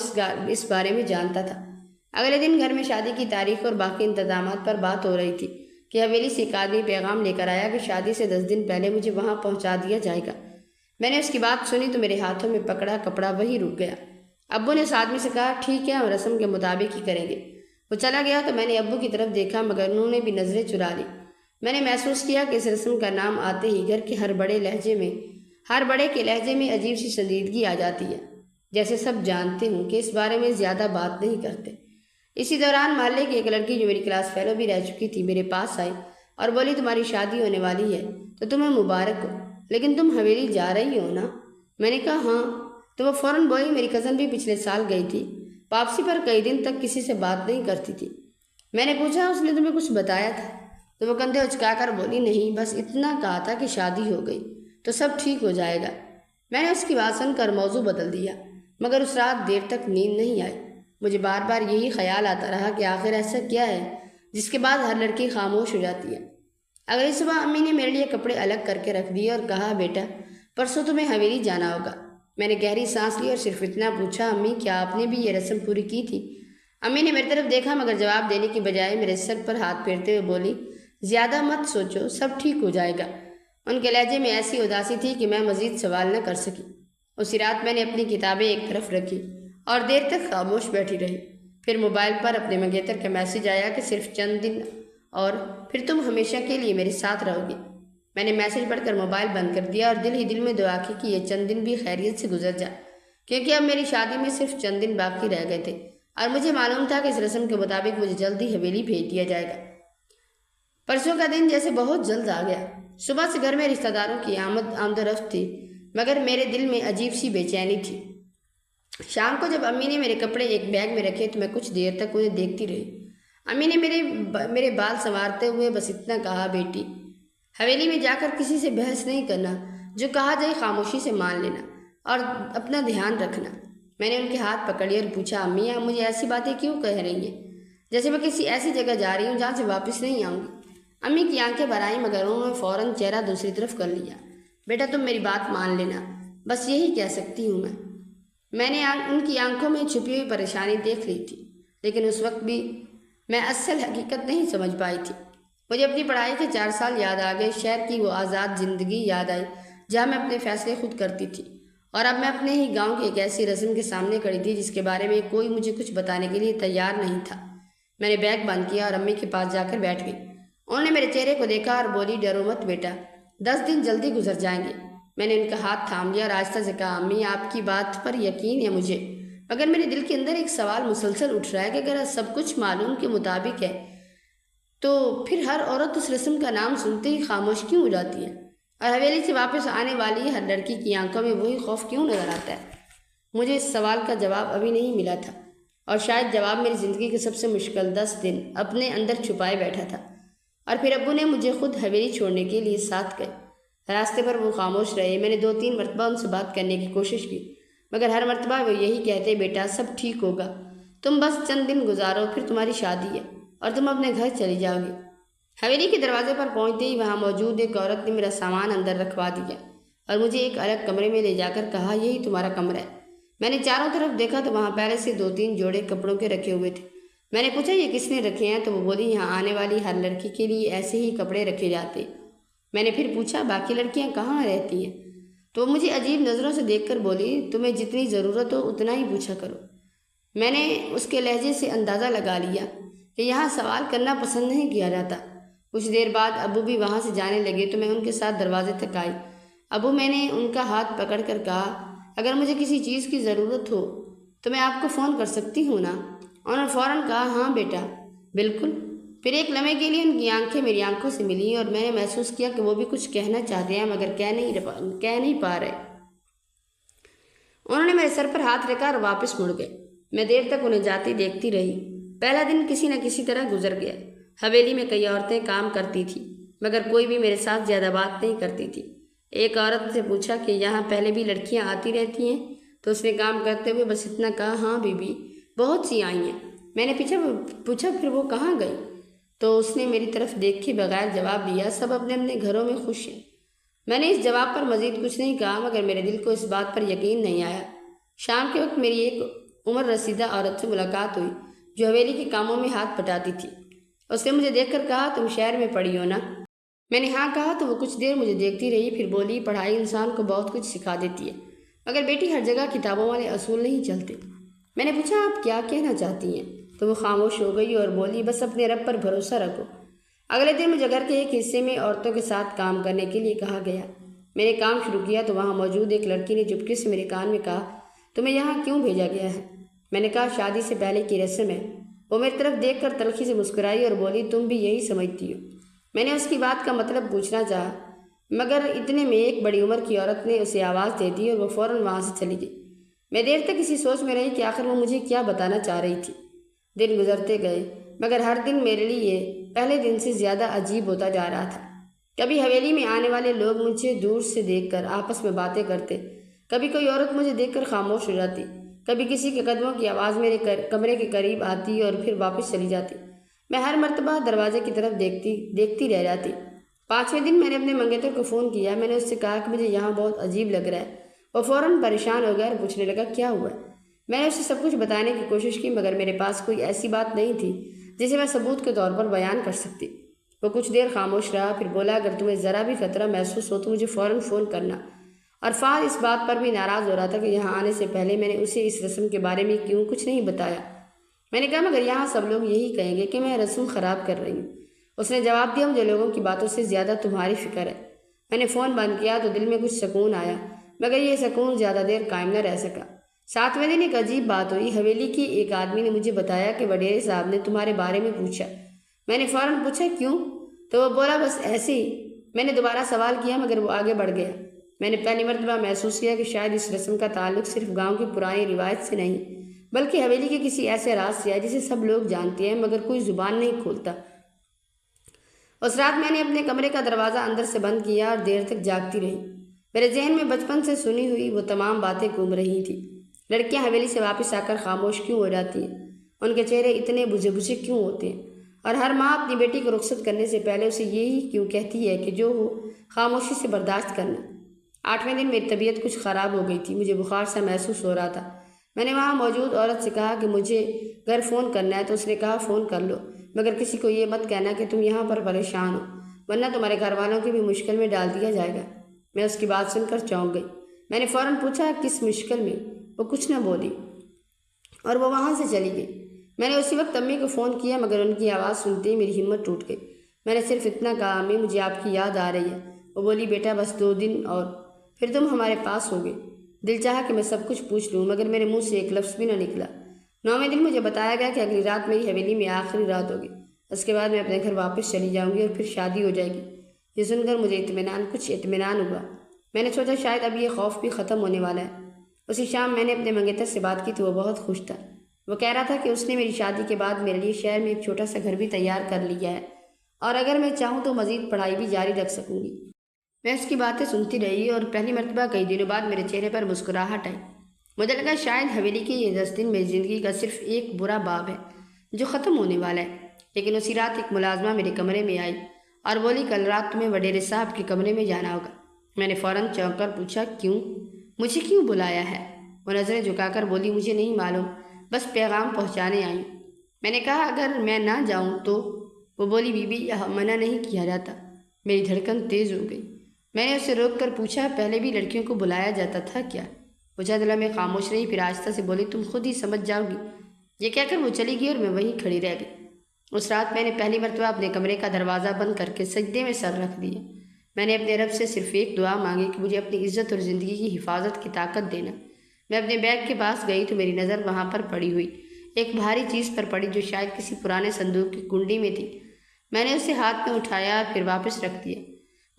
اس بارے میں جانتا تھا۔ اگلے دن گھر میں شادی کی تاریخ اور باقی انتظامات پر بات ہو رہی تھی کہ حویلی سے ایک آدمی پیغام لے کر آیا کہ شادی سے 10 دن پہلے مجھے وہاں پہنچا دیا جائے گا۔ میں نے اس کی بات سنی تو میرے ہاتھوں میں پکڑا کپڑا وہی رک گیا۔ ابو نے اس آدمی سے کہا، ٹھیک ہے، ہم رسم کے مطابق ہی کریں گے۔ وہ چلا گیا تو میں نے ابو کی طرف دیکھا، مگر انہوں نے بھی نظریں چرا لی۔ میں نے محسوس کیا کہ اس رسم کا نام آتے ہی گھر کے ہر بڑے کے لہجے میں عجیب سی سنجیدگی آ جاتی ہے، جیسے سب جانتے ہوں کہ اس بارے میں زیادہ بات نہیں کرتے۔ اسی دوران محلے کی ایک لڑکی جو میری کلاس فیلو بھی رہ چکی تھی میرے پاس آئی اور بولی، تمہاری شادی ہونے والی ہے تو تمہیں مبارک ہو، لیکن تم حویلی جا رہی ہو نا؟ میں نے کہا ہاں۔ تو وہ فوراً بولی، میری کزن بھی پچھلے سال گئی تھی، واپسی پر کئی دن تک کسی سے بات نہیں کرتی تھی۔ میں نے پوچھا، اس نے تمہیں کچھ بتایا تھا؟ تو وہ کندھے اچکا کر بولی، نہیں، بس اتنا کہا تھا کہ شادی ہو گئی تو سب ٹھیک ہو جائے گا۔ میں نے اس کی بات سن کر موضوع بدل دیا، مگر اس رات دیر تک نیند نہیں آئی۔ مجھے بار بار یہی خیال آتا رہا کہ آخر ایسا کیا ہے جس کے بعد ہر لڑکی خاموش ہو جاتی ہے۔ اگلی صبح امی نے میرے لیے کپڑے الگ کر کے رکھ دیے اور کہا، بیٹا، پرسوں تمہیں حویلی جانا ہوگا۔ میں نے گہری سانس لی اور صرف اتنا پوچھا، امی، کیا آپ نے بھی یہ رسم پوری کی تھی؟ امی نے میری طرف دیکھا مگر جواب دینے کی بجائے میرے سر پر ہاتھ پھیرتے ہوئے بولی، زیادہ مت سوچو، سب ٹھیک ہو جائے گا۔ ان کے لہجے میں ایسی اداسی تھی کہ میں مزید سوال نہ کر سکی۔ اسی رات میں نے اپنی کتابیں ایک طرف رکھی اور دیر تک خاموش بیٹھی رہی۔ پھر موبائل پر اپنے منگیتر کا میسج آیا کہ صرف چند دن اور پھر تم ہمیشہ کے لیے میرے ساتھ رہو گی۔ میں نے میسج پڑھ کر موبائل بند کر دیا اور دل ہی دل میں دعا کی کہ یہ چند دن بھی خیریت سے گزر جائے، کیونکہ اب میری شادی میں صرف چند دن باقی رہ گئے تھے اور مجھے معلوم تھا کہ اس رسم کے مطابق مجھے جلد ہی حویلی بھیج دیا جائے گا۔ پرسوں کا دن جیسے بہت جلد آ گیا۔ صبح سے گھر میں رشتہ داروں کی آمد و رفت تھی، مگر میرے دل میں عجیب سی بے چینی تھی۔ شام کو جب امی نے میرے کپڑے ایک بیگ میں رکھے تو میں کچھ دیر تک انہیں دیکھتی رہی۔ امی نے میرے بال سنوارتے ہوئے بس اتنا کہا، بیٹی، حویلی میں جا کر کسی سے بحث نہیں کرنا، جو کہا جائے خاموشی سے مان لینا اور اپنا دھیان رکھنا۔ میں نے ان کے ہاتھ پکڑ لیے اور پوچھا، امی، آپ مجھے ایسی باتیں کیوں کہہ رہی ہیں جیسے میں کسی ایسی جگہ جا رہی ہوں جہاں سے واپس نہیں آؤں گی؟ امی کی آنکھیں بھر آئیں مگر انہوں نے فوراً چہرہ دوسری طرف کر لیا۔ بیٹا، تم میری بات مان لینا، بس یہی کہہ سکتی ہوں میں نے ان کی آنکھوں میں چھپی ہوئی پریشانی دیکھ لی تھی، لیکن اس وقت بھی میں اصل حقیقت نہیں سمجھ پائی تھی۔ مجھے اپنی پڑھائی کے 4 سال یاد آ گئے، شہر کی وہ آزاد زندگی یاد آئی جہاں میں اپنے فیصلے خود کرتی تھی، اور اب میں اپنے ہی گاؤں کی ایک ایسی رسم کے سامنے کھڑی تھی جس کے بارے میں کوئی مجھے کچھ بتانے کے لیے تیار نہیں تھا۔ میں نے بیگ بند کیا اور امی کے پاس جا کر بیٹھ گئی۔ انہوں نے میرے چہرے کو دیکھا اور بولی، ڈرو مت بیٹا، 10 دن جلدی گزر جائیں گے۔ میں نے ان کا ہاتھ تھام لیا اور آہستہ سے کہا، امی، آپ کی بات پر یقین ہے مجھے، مگر میرے دل کے اندر ایک سوال مسلسل اٹھ رہا ہے کہ اگر سب کچھ معلوم کے مطابق ہے تو پھر ہر عورت اس رسم کا نام سنتے ہی خاموش کیوں ہو جاتی ہے، اور حویلی سے واپس آنے والی ہر لڑکی کی آنکھوں میں وہی خوف کیوں نظر آتا ہے؟ مجھے اس سوال کا جواب ابھی نہیں ملا تھا، اور شاید جواب میری زندگی کے سب سے مشکل 10 دن اپنے اندر چھپائے بیٹھا تھا۔ اور پھر ابو نے مجھے خود حویلی چھوڑنے کے لیے ساتھ گئے۔ راستے پر وہ خاموش رہے۔ میں نے 2-3 مرتبہ ان سے بات کرنے کی کوشش کی، مگر ہر مرتبہ وہ یہی کہتے، بیٹا، سب ٹھیک ہوگا، تم بس چند دن گزارو، پھر تمہاری شادی ہے اور تم اپنے گھر چلی جاؤ گی۔ حویلی کے دروازے پر پہنچتے ہی وہاں موجود ایک عورت نے میرا سامان اندر رکھوا دیا اور مجھے ایک الگ کمرے میں لے جا کر کہا، یہی تمہارا کمرہ ہے۔ میں نے چاروں طرف دیکھا تو وہاں پہلے سے 2-3 جوڑے کپڑوں کے رکھے ہوئے تھے۔ میں نے پوچھا، یہ کس نے رکھے ہیں؟ تو وہ بولی، یہاں آنے والی ہر لڑکی کے لیے ایسے ہی کپڑے رکھے جاتے۔ میں نے پھر پوچھا، باقی لڑکیاں کہاں رہتی ہیں؟ تو وہ مجھے عجیب نظروں سے دیکھ کر بولی، تمہیں جتنی ضرورت ہو اتنا ہی پوچھا کرو۔ میں نے اس کے لہجے سے اندازہ لگا لیا کہ یہاں سوال کرنا پسند نہیں کیا جاتا۔ کچھ دیر بعد ابو بھی وہاں سے جانے لگے تو میں ان کے ساتھ دروازے تک آئی۔ ابو، میں نے ان کا ہاتھ پکڑ کر کہا، اگر مجھے کسی چیز کی ضرورت ہو تو میں آپ کو فون کر سکتی ہوں نا؟ انہوں نے فوراً کہا ہاں بیٹا بالکل۔ پھر ایک لمحے کے لیے ان کی آنکھیں میری آنکھوں سے ملیں اور میں نے محسوس کیا کہ وہ بھی کچھ کہنا چاہتے ہیں مگر کہہ نہیں پا رہے۔ انہوں نے میرے سر پر ہاتھ رکھا اور واپس مڑ گئے۔ میں دیر تک انہیں جاتی دیکھتی رہی۔ پہلا دن کسی نہ کسی طرح گزر گیا۔ حویلی میں کئی عورتیں کام کرتی تھیں مگر کوئی بھی میرے ساتھ زیادہ بات نہیں کرتی تھی۔ ایک عورت سے پوچھا کہ یہاں پہلے بھی لڑکیاں آتی رہتی ہیں تو اس نے کام کرتے ہوئے بس اتنا کہا ہاں بی بی بہت سی آئی ہیں۔ میں نے پوچھا پھر وہ کہاں گئی تو اس نے میری طرف دیکھے بغیر جواب دیا سب اپنے اپنے گھروں میں خوش ہیں۔ میں نے اس جواب پر مزید کچھ نہیں کہا مگر میرے دل کو اس بات پر یقین نہیں آیا۔ شام کے وقت میری ایک عمر رسیدہ عورت سے ملاقات ہوئی جو حویلی کے کاموں میں ہاتھ پٹاتی تھی۔ اس نے مجھے دیکھ کر کہا تم شہر میں پڑھی ہو نا؟ میں نے ہاں کہا تو وہ کچھ دیر مجھے دیکھتی رہی پھر بولی پڑھائی انسان کو بہت کچھ سکھا دیتی ہے مگر بیٹی ہر جگہ کتابوں والے اصول نہیں چلتے۔ میں نے پوچھا آپ کیا کہنا چاہتی ہیں تو وہ خاموش ہو گئی اور بولی بس اپنے رب پر بھروسہ رکھو۔ اگلے دن مجھے گھر کے ایک حصے میں عورتوں کے ساتھ کام کرنے کے لیے کہا گیا۔ میں نے کام شروع کیا تو وہاں موجود ایک لڑکی نے چپکے سے میرے کان میں کہا تمہیں یہاں کیوں بھیجا گیا ہے؟ میں نے کہا شادی سے پہلے کی رسم ہے۔ وہ میری طرف دیکھ کر تلخی سے مسکرائی اور بولی تم بھی یہی سمجھتی ہو؟ میں نے اس کی بات کا مطلب پوچھنا چاہا مگر اتنے میں ایک بڑی عمر کی عورت نے اسے آواز دے دی اور وہ فوراً وہاں سے چلی گئی۔ میں دیر تک اسی سوچ میں رہی کہ آخر وہ مجھے کیا بتانا چاہ رہی تھی۔ دن گزرتے گئے مگر ہر دن میرے لیے پہلے دن سے زیادہ عجیب ہوتا جا رہا تھا۔ کبھی حویلی میں آنے والے لوگ مجھے دور سے دیکھ کر آپس میں باتیں کرتے، کبھی کوئی عورت مجھے دیکھ کر خاموش ہو جاتی، کبھی کسی کے قدموں کی آواز میرے کمرے کے قریب آتی اور پھر واپس چلی جاتی۔ میں ہر مرتبہ دروازے کی طرف دیکھتی رہ جاتی۔ 5ویں دن میں نے اپنے منگیتر کو فون کیا۔ میں نے اس سے کہا کہ مجھے یہاں بہت عجیب لگ رہا ہے۔ وہ فوراً پریشان ہو گیا اور پوچھنے لگا کیا ہوا ہے؟ میں نے اسے سب کچھ بتانے کی کوشش کی مگر میرے پاس کوئی ایسی بات نہیں تھی جسے میں ثبوت کے طور پر بیان کر سکتی۔ وہ کچھ دیر خاموش رہا پھر بولا اگر تمہیں ذرا بھی خطرہ محسوس ہو تو مجھے فوراً فون کرنا۔ اور فہد اس بات پر بھی ناراض ہو رہا تھا کہ یہاں آنے سے پہلے میں نے اسے اس رسم کے بارے میں کیوں کچھ نہیں بتایا۔ میں نے کہا مگر یہاں سب لوگ یہی کہیں گے کہ میں رسم خراب کر رہی ہوں۔ اس نے جواب دیا مجھے لوگوں کی باتوں سے زیادہ تمہاری فکر ہے۔ میں نے فون بند کیا تو دل میں کچھ سکون آیا مگر یہ سکون زیادہ دیر قائم نہ رہ سکا۔ 7ویں دن ایک عجیب بات ہوئی۔ حویلی کے ایک آدمی نے مجھے بتایا کہ وڈیرے صاحب نے تمہارے بارے میں پوچھا۔ میں نے فوراً پوچھا کیوں تو وہ بولا بس ایسے ہی۔ میں نے دوبارہ سوال کیا مگر وہ آگے بڑھ گیا۔ میں نے پہلی مرتبہ محسوس کیا کہ شاید اس رسم کا تعلق صرف گاؤں کی پرانی روایت سے نہیں بلکہ حویلی کے کسی ایسے راز سے ہے جسے سب لوگ جانتے ہیں مگر کوئی زبان نہیں کھولتا۔ اس رات میں نے اپنے کمرے کا دروازہ اندر سے بند کیا اور دیر تک جاگتی رہی۔ میرے ذہن میں بچپن سے سنی ہوئی وہ تمام باتیں گھوم رہی تھیں۔ لڑکیاں حویلی سے واپس آ کر خاموش کیوں ہو جاتی ہیں؟ ان کے چہرے اتنے بجھے بجھے کیوں ہوتے ہیں؟ اور ہر ماں اپنی بیٹی کو رخصت کرنے سے پہلے اسے یہی کیوں کہتی ہے کہ جو ہو خاموشی سے برداشت کرنا۔ 8ویں دن میری طبیعت کچھ خراب ہو گئی تھی۔ مجھے بخار سا محسوس ہو رہا تھا۔ میں نے وہاں موجود عورت سے کہا کہ مجھے گھر فون کرنا ہے تو اس نے کہا فون کر لو مگر کسی کو یہ مت کہنا کہ تم یہاں پر پریشان ہو ورنہ تمہارے گھر والوں کی بھی مشکل میں ڈال دیا جائے گا۔ میں اس کی بات سن کر چونک گئی۔ میں نے فوراً پوچھا کس مشکل میں؟ وہ کچھ نہ بولی اور وہ وہاں سے چلی گئی۔ میں نے اسی وقت امی کو فون کیا مگر ان کی آواز سنتے ہی میری ہمت ٹوٹ گئی۔ میں نے صرف اتنا کہا امی مجھے آپ کی یاد آ رہی ہے۔ وہ بولی بیٹا بس 2 دن اور پھر تم ہمارے پاس ہوگے۔ دل چاہا کہ میں سب کچھ پوچھ لوں مگر میرے منہ سے ایک لفظ بھی نہ نکلا۔ 9ویں دن مجھے بتایا گیا کہ اگلی رات میری حویلی میں آخری رات ہوگی۔ اس کے بعد میں اپنے گھر واپس چلی جاؤں گی اور پھر شادی ہو جائے گی۔ یہ سن کر مجھے کچھ اطمینان ہوا۔ میں نے سوچا شاید اب یہ خوف بھی ختم ہونے والا ہے۔ اسی شام میں نے اپنے منگیتر سے بات کی تو وہ بہت خوش تھا۔ وہ کہہ رہا تھا کہ اس نے میری شادی کے بعد میرے لیے شہر میں ایک چھوٹا سا گھر بھی تیار کر لیا ہے اور اگر میں چاہوں تو مزید پڑھائی بھی جاری رکھ سکوں گی۔ میں اس کی باتیں سنتی رہی اور پہلی مرتبہ کئی دنوں بعد میرے چہرے پر مسکراہٹ آئی۔ مجھے لگا شاید حویلی کے یہ 10 دن میری زندگی کا صرف ایک برا باب ہے جو ختم ہونے والا ہے۔ لیکن اسی رات ایک ملازمہ میرے کمرے میں آئی اور بولی کل رات تمہیں وڈیرے صاحب کے کمرے میں جانا ہوگا۔ میں نے فوراً چونک کر پوچھا کیوں؟ مجھے کیوں بلایا ہے؟ وہ نظریں جھکا کر بولی مجھے نہیں معلوم، بس پیغام پہنچانے آئی ہوں۔ میں نے کہا اگر میں نہ جاؤں تو؟ وہ بولی بی بی یہ منع نہیں کیا جاتا۔ میری دھڑکن تیز ہو گئی۔ میں نے اسے روک کر پوچھا پہلے بھی لڑکیوں کو بلایا جاتا تھا کیا؟ وہ چند لمحے خاموش رہی پھر آہستہ سے بولی تم خود ہی سمجھ جاؤ گی۔ یہ کہہ کر وہ چلی گئی اور میں وہیں کھڑی رہ گئی۔ اس رات میں نے پہلی مرتبہ اپنے کمرے کا دروازہ بند کر کے سجدے میں سر رکھ دیا۔ میں نے اپنے رب سے صرف ایک دعا مانگی کہ مجھے اپنی عزت اور زندگی کی حفاظت کی طاقت دینا۔ میں اپنے بیگ کے پاس گئی تو میری نظر وہاں پر پڑی ہوئی ایک بھاری چیز پر پڑی جو شاید کسی پرانے صندوق کی کنڈی میں تھی۔ میں نے اسے ہاتھ میں اٹھایا اور پھر واپس رکھ دیا۔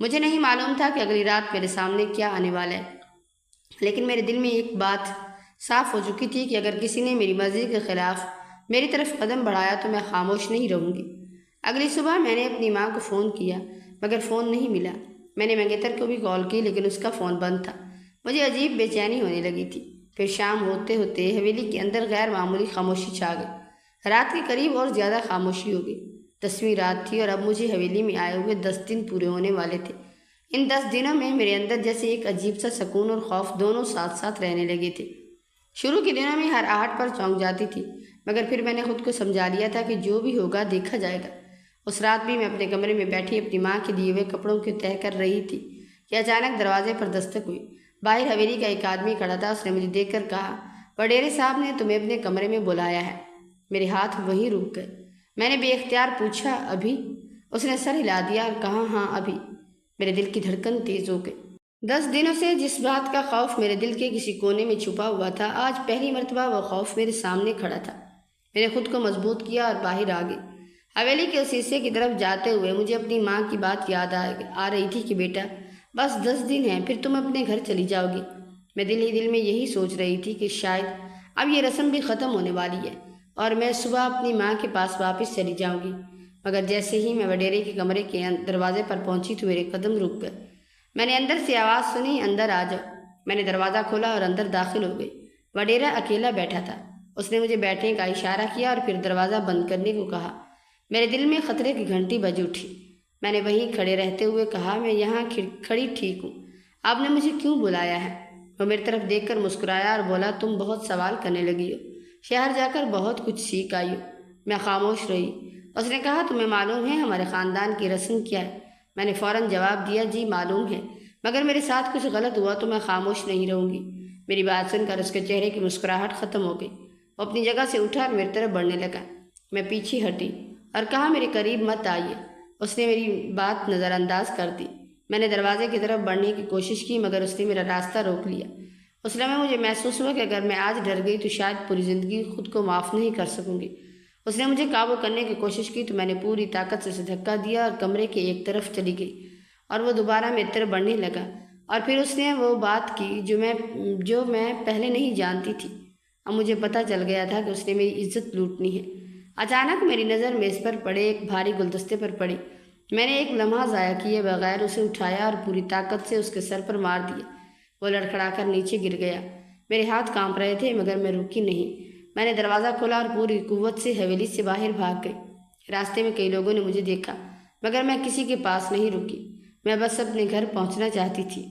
مجھے نہیں معلوم تھا کہ اگلی رات میرے سامنے کیا آنے والا ہے، لیکن میرے دل میں ایک بات صاف ہو چکی تھی کہ اگر کسی نے میری مرضی کے خلاف میری طرف قدم بڑھایا تو میں خاموش نہیں رہوں گی۔ اگلی صبح میں نے اپنی ماں کو فون کیا مگر فون نہیں ملا۔ میں نے منگیتر کو بھی کال کی لیکن اس کا فون بند تھا۔ مجھے عجیب بے چینی ہونے لگی تھی۔ پھر شام ہوتے ہوتے حویلی کے اندر غیر معمولی خاموشی چھا گئی۔ رات کے قریب اور زیادہ خاموشی ہو گئی۔ 10ویں رات تھی اور اب مجھے حویلی میں آئے ہوئے 10 دن پورے ہونے والے تھے۔ ان 10 دنوں میں میرے اندر جیسے ایک عجیب سا سکون اور خوف دونوں ساتھ ساتھ رہنے لگے تھے۔ شروع کے دنوں میں ہر آہٹ پر چونک جاتی تھی مگر پھر میں نے خود کو سمجھا لیا تھا کہ جو بھی ہوگا دیکھا جائے گا۔ اس رات بھی میں اپنے کمرے میں بیٹھی اپنی ماں کے دیے ہوئے کپڑوں کی تہہ کر رہی تھی کہ اچانک دروازے پر دستک ہوئی۔ باہر حویلی کا ایک آدمی کھڑا تھا۔ اس نے مجھے دیکھ کر کہا، وڈیرے صاحب نے تمہیں اپنے کمرے میں بلایا ہے۔ میرے ہاتھ وہیں رک گئے۔ میں نے بے اختیار پوچھا، ابھی؟ اس نے سر ہلا دیا اور کہا، ہاں ابھی۔ میرے دل کی دھڑکن تیز ہو گئی۔ 10 دنوں سے جس بات کا خوف میرے دل کے کسی کونے میں چھپا ہوا تھا، آج پہلی مرتبہ وہ خوف میرے سامنے کھڑا تھا۔ میں نے خود کو مضبوط کیا اور باہر آ گئی۔ حویلی کے اس حصے کی طرف جاتے ہوئے مجھے اپنی ماں کی بات یاد آ رہی تھی کہ بیٹا بس 10 دن ہیں پھر تم اپنے گھر چلی جاؤ گی۔ میں دل ہی دل میں یہی سوچ رہی تھی کہ شاید اب یہ رسم بھی ختم ہونے والی ہے اور میں صبح اپنی ماں کے پاس واپس چلی جاؤں گی۔ مگر جیسے ہی میں وڈیرے کے کمرے کے دروازے پر پہنچی تو میرے قدم رک گئے۔ میں نے اندر سے آواز سنی، اندر آ جاؤ۔ میں نے دروازہ کھولا اور اندر داخل ہو گئی۔ وڈیرا اکیلا بیٹھا تھا۔ اس نے مجھے بیٹھنے کا اشارہ کیا اور پھر دروازہ بند کرنے کو کہا۔ میرے دل میں خطرے کی گھنٹی بج اٹھی۔ میں نے وہیں کھڑے رہتے ہوئے کہا، میں یہاں کھڑی ٹھیک ہوں، آپ نے مجھے کیوں بلایا ہے؟ وہ میری طرف دیکھ کر مسکرایا اور بولا، تم بہت سوال کرنے لگی ہو، شہر جا کر بہت کچھ سیکھ آئی ہو۔ میں خاموش رہی۔ اس نے کہا، تمہیں معلوم ہے ہمارے خاندان کی رسم کیا ہے؟ میں نے فوراً جواب دیا، جی معلوم ہے، مگر میرے ساتھ کچھ غلط ہوا تو میں خاموش نہیں رہوں گی۔ میری بات سن کر اس کے چہرے کی مسکراہٹ ختم ہو گئی۔ وہ اپنی جگہ سے اٹھا اور میری طرف بڑھنے لگا۔ میں پیچھے ہٹی اور کہا، میرے قریب مت آئیے۔ اس نے میری بات نظر انداز کر دی۔ میں نے دروازے کی طرف بڑھنے کی کوشش کی مگر اس نے میرا راستہ روک لیا۔ اس لمحے مجھے محسوس ہوا کہ اگر میں آج ڈر گئی تو شاید پوری زندگی خود کو معاف نہیں کر سکوں گی۔ اس نے مجھے قابو کرنے کی کوشش کی تو میں نے پوری طاقت سے اسے دھکا دیا اور کمرے کے ایک طرف چلی گئی اور وہ دوبارہ میری طرف بڑھنے لگا۔ اور پھر اس نے وہ بات کی جو میں پہلے نہیں جانتی تھی۔ اب مجھے پتہ چل گیا تھا کہ اس نے میری عزت لوٹنی ہے۔ اچانک میری نظر میز پر پڑے ایک بھاری گلدستے پر پڑی۔ میں نے ایک لمحہ ضائع کیے بغیر اسے اٹھایا اور پوری طاقت سے اس کے سر پر مار دیا۔ وہ لڑکھڑا کر نیچے گر گیا۔ میرے ہاتھ کانپ رہے تھے مگر میں رکی نہیں۔ میں نے دروازہ کھولا اور پوری قوت سے حویلی سے باہر بھاگ گئی۔ راستے میں کئی لوگوں نے مجھے دیکھا مگر میں کسی کے پاس نہیں رکی۔ میں بس اپنے گھر پہنچنا چاہتی تھی۔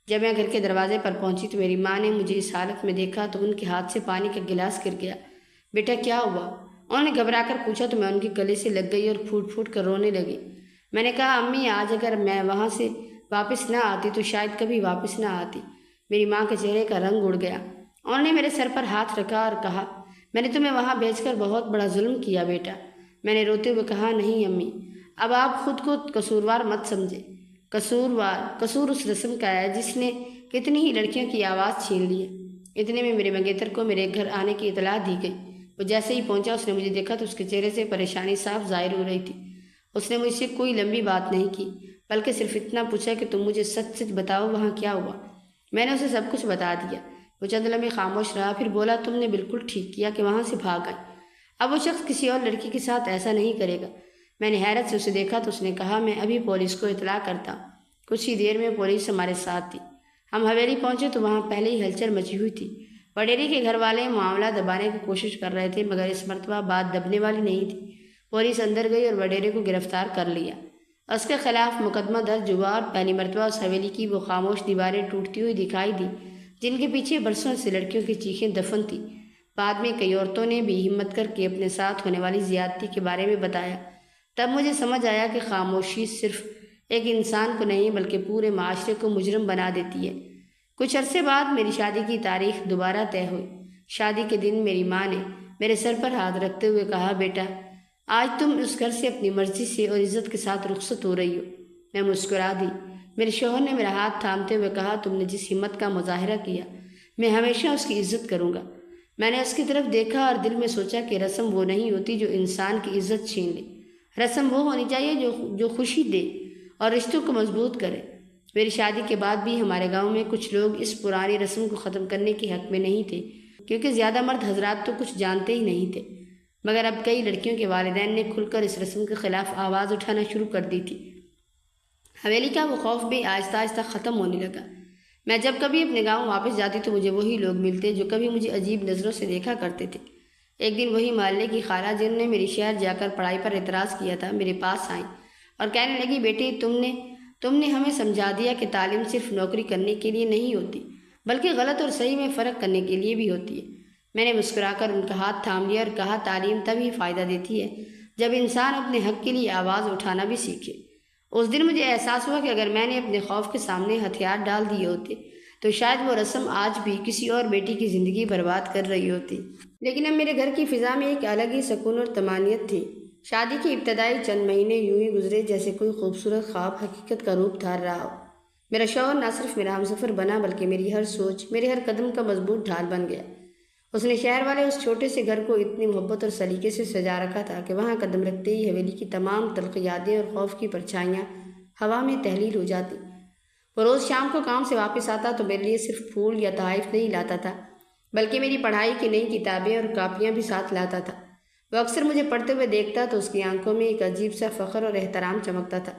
جب میں گھر کے دروازے پر پہنچی تو میری ماں نے مجھے اس حالت میں دیکھا تو ان کے ہاتھ سے پانی کا گلاس گر گیا۔ بیٹا کیا ہوا؟ انہوں نے گھبرا کر پوچھا تو میں ان کے گلے سے لگ گئی اور پھوٹ پھوٹ کر رونے لگی۔ میں نے کہا، امی آج اگر میں وہاں سے واپس نہ آتی تو شاید کبھی واپس نہ آتی۔ میری ماں کے چہرے کا رنگ اڑ گیا۔ انہوں نے میرے سر پر ہاتھ رکھا اور کہا، میں نے تمہیں وہاں بھیج کر بہت بڑا ظلم کیا بیٹا۔ میں نے روتے ہوئے کہا، نہیں امی، اب آپ خود کو قصوروار مت سمجھے۔ قصور اس رسم کا ہے جس نے کتنی ہی لڑکیوں کی آواز چھین لی ہے۔ اتنے میں میرے منگیتر کو میرے گھر آنے کی اطلاع دی گئی۔ وہ جیسے ہی پہنچا اس نے مجھے دیکھا تو اس کے چہرے سے پریشانی صاف ظاہر ہو رہی تھی۔ اس نے مجھ سے کوئی لمبی بات نہیں کی بلکہ صرف اتنا پوچھا کہ تم مجھے سچ سچ بتاؤ وہاں کیا ہوا۔ میں نے اسے سب کچھ بتا دیا۔ وہ چند لمحے خاموش رہا پھر بولا، تم نے بالکل ٹھیک کیا کہ وہاں سے بھاگ آئی۔ اب وہ شخص کسی اور لڑکی کے ساتھ ایسا نہیں کرے گا۔ میں نے حیرت سے اسے دیکھا تو اس نے کہا، میں ابھی پولیس کو اطلاع کرتا ہوں۔ کچھ ہی دیر میں پولیس ہمارے ساتھ تھی۔ ہم حویلی پہنچے تو وہاں پہلے ہی ہلچل مچی ہوئی تھی۔ وڈیرے کے گھر والے معاملہ دبانے کی کوشش کر رہے تھے مگر اس مرتبہ بات دبنے والی نہیں تھی۔ پولیس اندر گئی اور وڈیرے کو گرفتار کر لیا۔ اس کے خلاف مقدمہ درج ہوا اور پہلی مرتبہ اس حویلی کی وہ خاموش دیواریں ٹوٹتی ہوئی دکھائی دی جن کے پیچھے برسوں سے لڑکیوں کی چیخیں دفن تھی۔ بعد میں کئی عورتوں نے بھی ہمت کر کے اپنے ساتھ ہونے والی زیادتی کے بارے میں بتایا۔ تب مجھے سمجھ آیا کہ خاموشی صرف ایک انسان کو نہیں بلکہ پورے معاشرے کو مجرم بنا دیتی ہے۔ کچھ عرصے بعد میری شادی کی تاریخ دوبارہ طے ہوئی۔ شادی کے دن میری ماں نے میرے سر پر ہاتھ رکھتے ہوئے کہا، بیٹا آج تم اس گھر سے اپنی مرضی سے اور عزت کے ساتھ رخصت ہو رہی ہو۔ میں مسکرا دی میرے شوہر نے میرا ہاتھ تھامتے ہوئے کہا، تم نے جس ہمت کا مظاہرہ کیا میں ہمیشہ اس کی عزت کروں گا۔ میں نے اس کی طرف دیکھا اور دل میں سوچا کہ رسم وہ نہیں ہوتی جو انسان کی عزت چھین لے، رسم وہ ہونی چاہیے جو خوشی دے اور رشتوں کو مضبوط کرے۔ میری شادی کے بعد بھی ہمارے گاؤں میں کچھ لوگ اس پرانی رسم کو ختم کرنے کے حق میں نہیں تھے، کیونکہ زیادہ مرد حضرات تو کچھ جانتے ہی نہیں تھے، مگر اب کئی لڑکیوں کے والدین نے کھل کر اس رسم کے خلاف آواز اٹھانا شروع کر دی تھی۔ حویلی کا وہ خوف بھی آہستہ آہستہ ختم ہونے لگا۔ میں جب کبھی اپنے گاؤں واپس جاتی تو مجھے وہی لوگ ملتے جو کبھی مجھے عجیب نظروں سے دیکھا کرتے تھے۔ ایک دن وہی محلے کی خالہ جن نے میری شہر جا کر پڑھائی پر اعتراض کیا تھا میرے پاس آئیں اور کہنے لگی، بیٹی تم نے ہمیں سمجھا دیا کہ تعلیم صرف نوکری کرنے کے لیے نہیں ہوتی بلکہ غلط اور صحیح میں فرق کرنے کے لیے بھی ہوتی ہے۔ میں نے مسکرا کر ان کا ہاتھ تھام لیا اور کہا، تعلیم تبھی فائدہ دیتی ہے جب انسان اپنے حق کے لیے آواز اٹھانا بھی سیکھے۔ اس دن مجھے احساس ہوا کہ اگر میں نے اپنے خوف کے سامنے ہتھیار ڈال دیے ہوتے تو شاید وہ رسم آج بھی کسی اور بیٹی کی زندگی برباد کر رہی ہوتی۔ لیکن اب میرے گھر کی فضا میں ایک الگ ہی سکون اور طمانینت تھی۔ شادی کی ابتدائی چند مہینے یوں ہی گزرے جیسے کوئی خوبصورت خواب حقیقت کا روپ دھار رہا ہو۔ میرا شوہر نہ صرف میرا ہمسفر بنا بلکہ میری ہر سوچ، میرے ہر قدم کا مضبوط ڈھال بن گیا۔ اس نے شہر والے اس چھوٹے سے گھر کو اتنی محبت اور سلیقے سے سجا رکھا تھا کہ وہاں قدم رکھتے ہی حویلی کی تمام تلخ یادیں اور خوف کی پرچھائیاں ہوا میں تحلیل ہو جاتی۔ وہ روز شام کو کام سے واپس آتا تو میرے لیے صرف پھول یا تحائف نہیں لاتا تھا بلکہ میری پڑھائی کی نئی کتابیں اور کاپیاں بھی ساتھ لاتا تھا۔ وہ اکثر مجھے پڑھتے ہوئے دیکھتا تو اس کی آنکھوں میں ایک عجیب سا فخر اور احترام چمکتا تھا۔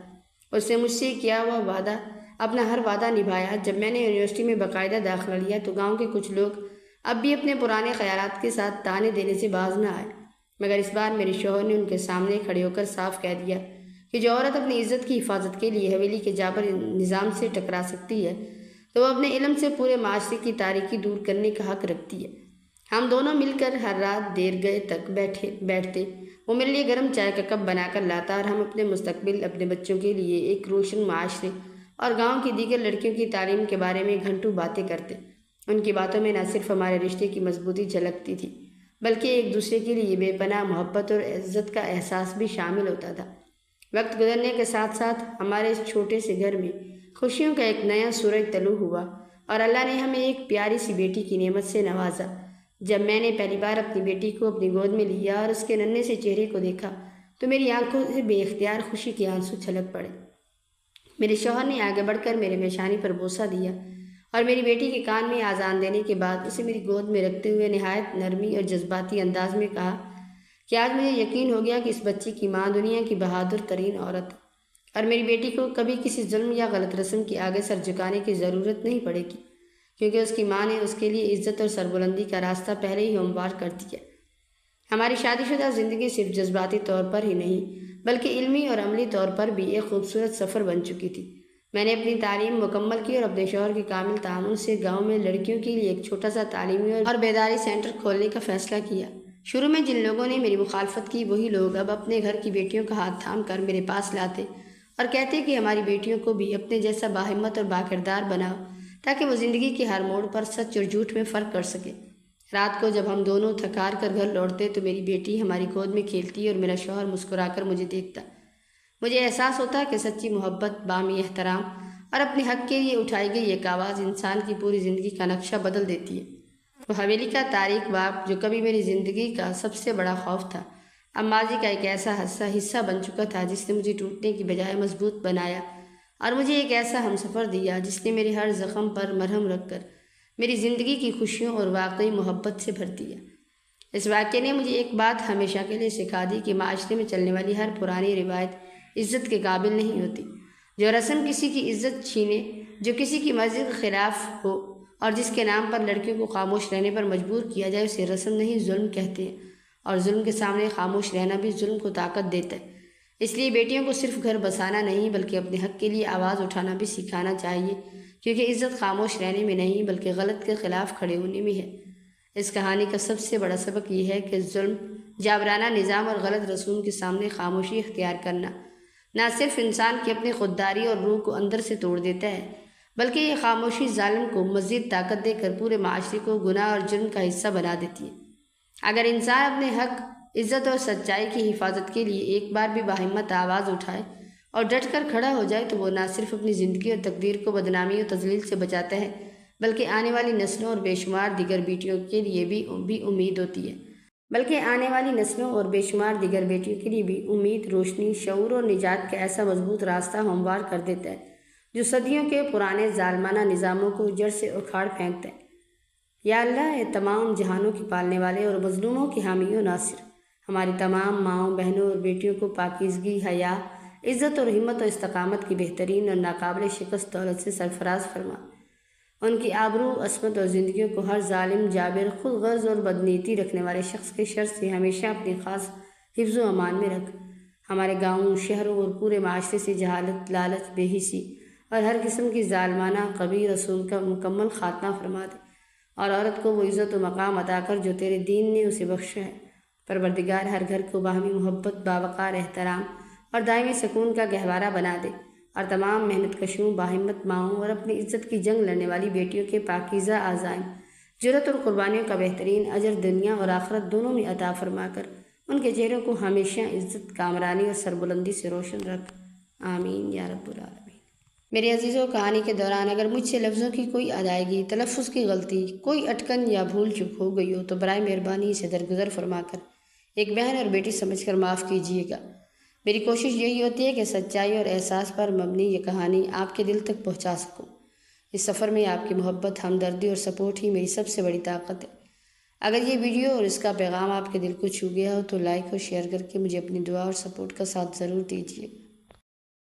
اس نے مجھ سے کیا ہوا وعدہ، اپنا ہر وعدہ نبھایا۔ جب میں نے یونیورسٹی میں باقاعدہ داخلہ لیا تو گاؤں کے کچھ لوگ اب بھی اپنے پرانے خیالات کے ساتھ تانے دینے سے باز نہ آئے، مگر اس بار میرے شوہر نے ان کے سامنے کھڑے ہو کر صاف کہہ دیا کہ جو عورت اپنی عزت کی حفاظت کے لیے حویلی کے جابر نظام سے ٹکرا سکتی ہے تو وہ اپنے علم سے پورے معاشرے کی تاریکی دور کرنے کا حق رکھتی ہے۔ ہم دونوں مل کر ہر رات دیر گئے تک بیٹھتے، وہ میرے لیے گرم چائے کا کپ بنا کر لاتا اور ہم اپنے مستقبل، اپنے بچوں کے لیے ایک روشن معاشرے اور گاؤں کی دیگر لڑکیوں کی تعلیم کے بارے میں گھنٹوں باتیں کرتے۔ ان کی باتوں میں نہ صرف ہمارے رشتے کی مضبوطی جھلکتی تھی بلکہ ایک دوسرے کے لیے بے پناہ محبت اور عزت کا احساس بھی شامل ہوتا تھا۔ وقت گزرنے کے ساتھ ساتھ ہمارے اس چھوٹے سے گھر میں خوشیوں کا ایک نیا سورج طلوع ہوا اور اللہ نے ہمیں ایک پیاری سی بیٹی کی نعمت سے نوازا۔ جب میں نے پہلی بار اپنی بیٹی کو اپنی گود میں لیا اور اس کے ننھے سے چہرے کو دیکھا تو میری آنکھوں سے بے اختیار خوشی کے آنسو چھلک پڑے۔ میرے شوہر نے آگے بڑھ کر میرے پیشانی پر بوسہ دیا اور میری بیٹی کے کان میں آذان دینے کے بعد اسے میری گود میں رکھتے ہوئے نہایت نرمی اور جذباتی انداز میں کہا کہ آج مجھے یقین ہو گیا کہ اس بچی کی ماں دنیا کی بہادر ترین عورت ہے اور میری بیٹی کو کبھی کسی ظلم یا غلط رسم کے آگے سر جھکانے کی ضرورت نہیں پڑے گی، کیونکہ اس کی ماں نے اس کے لیے عزت اور سربلندی کا راستہ پہلے ہی ہموار کر دیا۔ ہماری شادی شدہ زندگی صرف جذباتی طور پر ہی نہیں بلکہ علمی اور عملی طور پر بھی ایک خوبصورت سفر بن چکی تھی۔ میں نے اپنی تعلیم مکمل کی اور اپنے شوہر کے کامل تعاون سے گاؤں میں لڑکیوں کے لیے ایک چھوٹا سا تعلیمی اور بیداری سینٹر کھولنے کا فیصلہ کیا۔ شروع میں جن لوگوں نے میری مخالفت کی وہی لوگ اب اپنے گھر کی بیٹیوں کا ہاتھ تھام کر میرے پاس لاتے اور کہتے کہ ہماری بیٹیوں کو بھی اپنے جیسا باہمت اور باکردار بناؤ تاکہ وہ زندگی کے ہر موڑ پر سچ اور جھوٹ میں فرق کر سکے۔ رات کو جب ہم دونوں تھکار کر گھر لوٹتے تو میری بیٹی ہماری گود میں کھیلتی اور میرا شوہر مسکرا کر مجھے دیکھتا۔ مجھے احساس ہوتا کہ سچی محبت، بامی احترام اور اپنے حق کے لیے اٹھائی گئی ایک آواز انسان کی پوری زندگی کا نقشہ بدل دیتی ہے۔ وہ حویلی کا تاریک باب جو کبھی میری زندگی کا سب سے بڑا خوف تھا اب ماضی کا ایک ایسا حصہ بن چکا تھا جس نے مجھے ٹوٹنے کی بجائے مضبوط بنایا اور مجھے ایک ایسا ہمسفر دیا جس نے میرے ہر زخم پر مرہم رکھ کر میری زندگی کی خوشیوں اور واقعی محبت سے بھر دیا۔ اس واقعے نے مجھے ایک بات ہمیشہ کے لیے سکھا دی کہ معاشرے میں چلنے والی ہر پرانی روایت عزت کے قابل نہیں ہوتی۔ جو رسم کسی کی عزت چھینے، جو کسی کی مرضی کے خلاف ہو اور جس کے نام پر لڑکیوں کو خاموش رہنے پر مجبور کیا جائے اسے رسم نہیں ظلم کہتے ہیں، اور ظلم کے سامنے خاموش رہنا بھی ظلم کو طاقت دیتا ہے۔ اس لیے بیٹیوں کو صرف گھر بسانا نہیں بلکہ اپنے حق کے لیے آواز اٹھانا بھی سکھانا چاہیے، کیونکہ عزت خاموش رہنے میں نہیں بلکہ غلط کے خلاف کھڑے ہونے میں ہے۔ اس کہانی کا سب سے بڑا سبق یہ ہے کہ ظلم، جابرانہ نظام اور غلط رسوم کے سامنے خاموشی اختیار کرنا نہ صرف انسان کی اپنی خودداری اور روح کو اندر سے توڑ دیتا ہے بلکہ یہ خاموشی ظالم کو مزید طاقت دے کر پورے معاشرے کو گناہ اور جرم کا حصہ بنا دیتی ہے۔ اگر انسان اپنے حق، عزت اور سچائی کی حفاظت کے لیے ایک بار بھی باہمت آواز اٹھائے اور ڈٹ کر کھڑا ہو جائے تو وہ نہ صرف اپنی زندگی اور تقدیر کو بدنامی اور تذلیل سے بچاتا ہے بلکہ آنے والی نسلوں اور بے شمار دیگر بیٹیوں کے لیے بھی امید ہوتی ہے امید، روشنی، شعور اور نجات کا ایسا مضبوط راستہ ہموار کر دیتا ہے جو صدیوں کے پرانے ظالمانہ نظاموں کو جڑ سے اکھاڑ پھینکتا ہے۔ یا اللہ، اے تمام جہانوں کے پالنے والے اور مظلوموں کے حامی و ناصر، ہماری تمام ماؤں، بہنوں اور بیٹیوں کو پاکیزگی، حیا، عزت اور ہمت و استقامت کی بہترین اور ناقابل شکست دولت سے سرفراز فرما۔ ان کی آبرو، عصمت اور زندگیوں کو ہر ظالم، جابر، خود غرض اور بدنیتی رکھنے والے شخص کے شر سے ہمیشہ اپنی خاص حفظ و امان میں رکھ۔ ہمارے گاؤں، شہروں اور پورے معاشرے سے جہالت، لالچ، بے حسی اور ہر قسم کی ظالمانہ قبیح رسوم کا مکمل خاتمہ فرما دے، اور عورت کو وہ عزت و مقام عطا کر جو تیرے دین نے اسے بخشا ہے۔ پروردگار، ہر گھر کو باہمی محبت، باوقار احترام اور دائمی سکون کا گہوارہ بنا دے، اور تمام محنت کشوں، باہمت ماؤں اور اپنی عزت کی جنگ لڑنے والی بیٹیوں کے پاکیزہ عزائم، جرأت اور قربانیوں کا بہترین اجر دنیا اور آخرت دونوں میں عطا فرما کر ان کے چہروں کو ہمیشہ عزت، کامرانی اور سربلندی سے روشن رکھ۔ آمین یا رب العالمین۔ میرے عزیزوں، کہانی کے دوران اگر مجھ سے لفظوں کی کوئی ادائیگی، تلفظ کی غلطی، کوئی اٹکن یا بھول چک ہو گئی ہو تو برائے مہربانی اسے درگزر فرما کر ایک بہن اور بیٹی سمجھ کر معاف کیجیے گا۔ میری کوشش یہی ہوتی ہے کہ سچائی اور احساس پر مبنی یہ کہانی آپ کے دل تک پہنچا سکوں۔ اس سفر میں آپ کی محبت، ہمدردی اور سپورٹ ہی میری سب سے بڑی طاقت ہے۔ اگر یہ ویڈیو اور اس کا پیغام آپ کے دل کو چھو گیا ہو تو لائک اور شیئر کر کے مجھے اپنی دعا اور سپورٹ کا ساتھ ضرور دیجیے۔